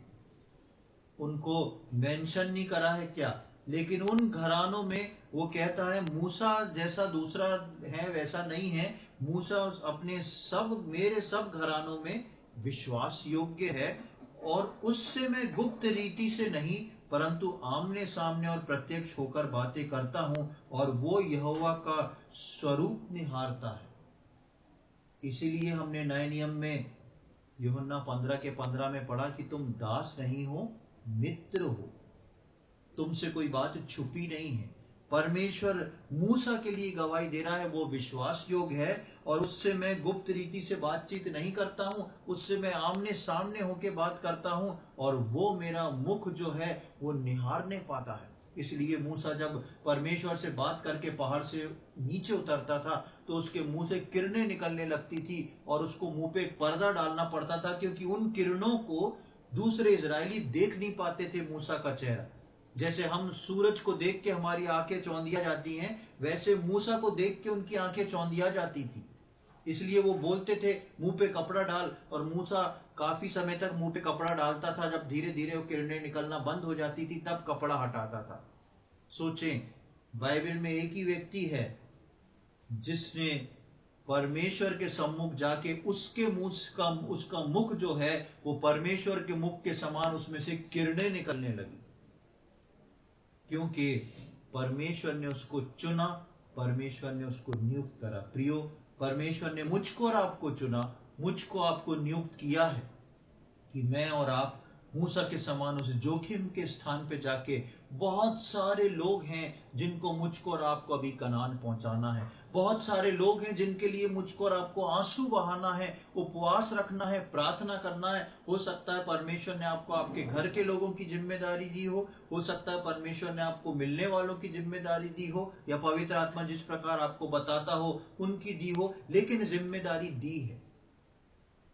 उनको मेंशन नहीं करा है क्या, लेकिन उन घरानों में वो कहता है मूसा जैसा दूसरा है वैसा नहीं है। मूसा अपने सब, मेरे सब घरानों में विश्वास योग्य है, और उससे मैं गुप्त रीति से नहीं परंतु आमने सामने और प्रत्यक्ष होकर बातें करता हूं, और वो यहोवा का स्वरूप निहारता है। इसीलिए हमने नए नियम में यूहन्ना 15:15 में पढ़ा कि तुम दास नहीं हो, मित्र हो, तुमसे कोई बात छुपी नहीं है। परमेश्वर मूसा के लिए गवाही दे रहा है, वो विश्वास योग्य है, और उससे मैं गुप्त रीति से बातचीत नहीं करता हूं, उससे मैं आमने सामने होके बात करता हूं, और वो मेरा मुख जो है वो निहारने पाता है। इसलिए मूसा जब परमेश्वर से बात करके पहाड़ से नीचे उतरता था तो उसके मुंह से किरणें निकलने लगती थी, और उसको मुंह पे एक पर्दा डालना पड़ता था, क्योंकि उन किरणों को दूसरे इजरायली देख नहीं पाते थे मूसा का चेहरा। जैसे हम सूरज को देख के हमारी आंखें चौंधिया जाती हैं, वैसे मूसा को देख के उनकी आंखें चौंधिया जाती थी। इसलिए वो बोलते थे मुंह पे कपड़ा डाल, और मूसा काफी समय तक मुंह पे कपड़ा डालता था। जब धीरे धीरे वो किरणें निकलना बंद हो जाती थी तब कपड़ा हटाता था। सोचें, बाइबल में एक ही व्यक्ति है जिसने परमेश्वर के सम्मुख जाके उसके मुंह का, उसका मुख जो है वो परमेश्वर के मुख के समान, उसमें से किरणें निकलने लगी, क्योंकि परमेश्वर ने उसको चुना, परमेश्वर ने उसको नियुक्त करा। प्रियो, परमेश्वर ने मुझको और आपको चुना, मुझको आपको नियुक्त किया है कि मैं और आप मूसा के समान उस जोखिम के स्थान पे जाके, बहुत सारे लोग हैं जिनको मुझको और आपको अभी कनान पहुंचाना है। बहुत सारे लोग हैं जिनके लिए मुझको और आपको आंसू बहाना है, उपवास रखना है, प्रार्थना करना है। हो सकता है परमेश्वर ने आपको आपके घर के लोगों की जिम्मेदारी दी हो सकता है परमेश्वर ने आपको मिलने वालों की जिम्मेदारी दी हो, या पवित्र आत्मा जिस प्रकार आपको बताता हो उनकी दी हो, लेकिन जिम्मेदारी दी है।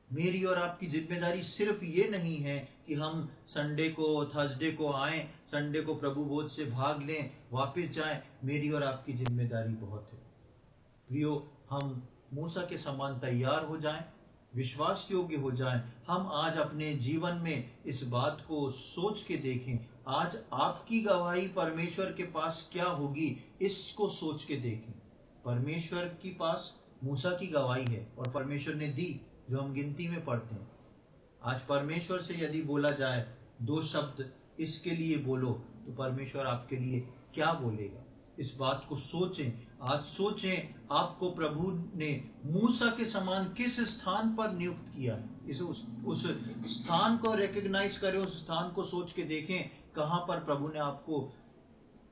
मेरी और आपकी जिम्मेदारी सिर्फ ये नहीं है कि हम संडे को, थर्सडे को आए, संडे को प्रभु बोध से भाग लें, वापस जाएं। मेरी और आपकी जिम्मेदारी बहुत है। प्रियो, हम मूसा के समान तैयार हो जाएं, विश्वास योग्य हो जाएं। हम आज अपने जीवन में इस बात को सोच के देखें। आज आपकी गवाही परमेश्वर के पास क्या होगी, इसको सोच के देखें। परमेश्वर के पास मूसा की गवाही है और परमेश्वर ने दी, जो हम गिनती में पढ़ते हैं। आज परमेश्वर से यदि बोला जाए 2 शब्द इसके लिए बोलो, तो परमेश्वर आपके लिए क्या बोलेगा? इस बात को सोचें। आज सोचें, आपको प्रभु ने मूसा के समान किस स्थान पर नियुक्त किया है। इस उस स्थान को रिकॉग्नाइज करें, उस स्थान को सोच के देखें, कहां पर प्रभु ने आपको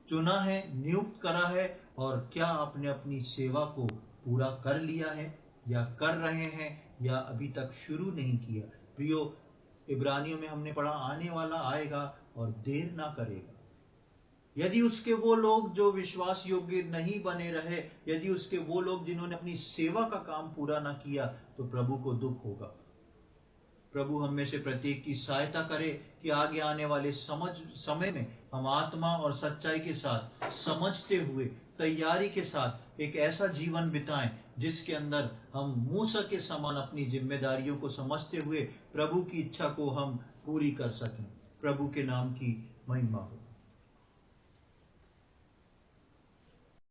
चुना है, नियुक्त करा है, और क्या आपने अपनी सेवा को पूरा कर लिया है, या कर रहे हैं, या अभी तक शुरू नहीं किया। प्रियो, इब्रानियों में हमने पढ़ा, आने वाला आएगा और देर ना करेगा। यदि उसके वो लोग जो विश्वास योग्य नहीं बने रहे, यदि उसके वो लोग जिन्होंने अपनी सेवा का काम पूरा ना किया, तो प्रभु को दुख होगा। प्रभु हम में से प्रत्येक की सहायता करे कि आगे आने वाले समय में हम आत्मा और सच्चाई के साथ, समझते हुए, तैयारी के साथ एक ऐसा जीवन बिताएं जिसके अंदर हम मूसा के समान अपनी जिम्मेदारियों को समझते हुए प्रभु की इच्छा को हम पूरी कर सकें। प्रभु के नाम की महिमा हो।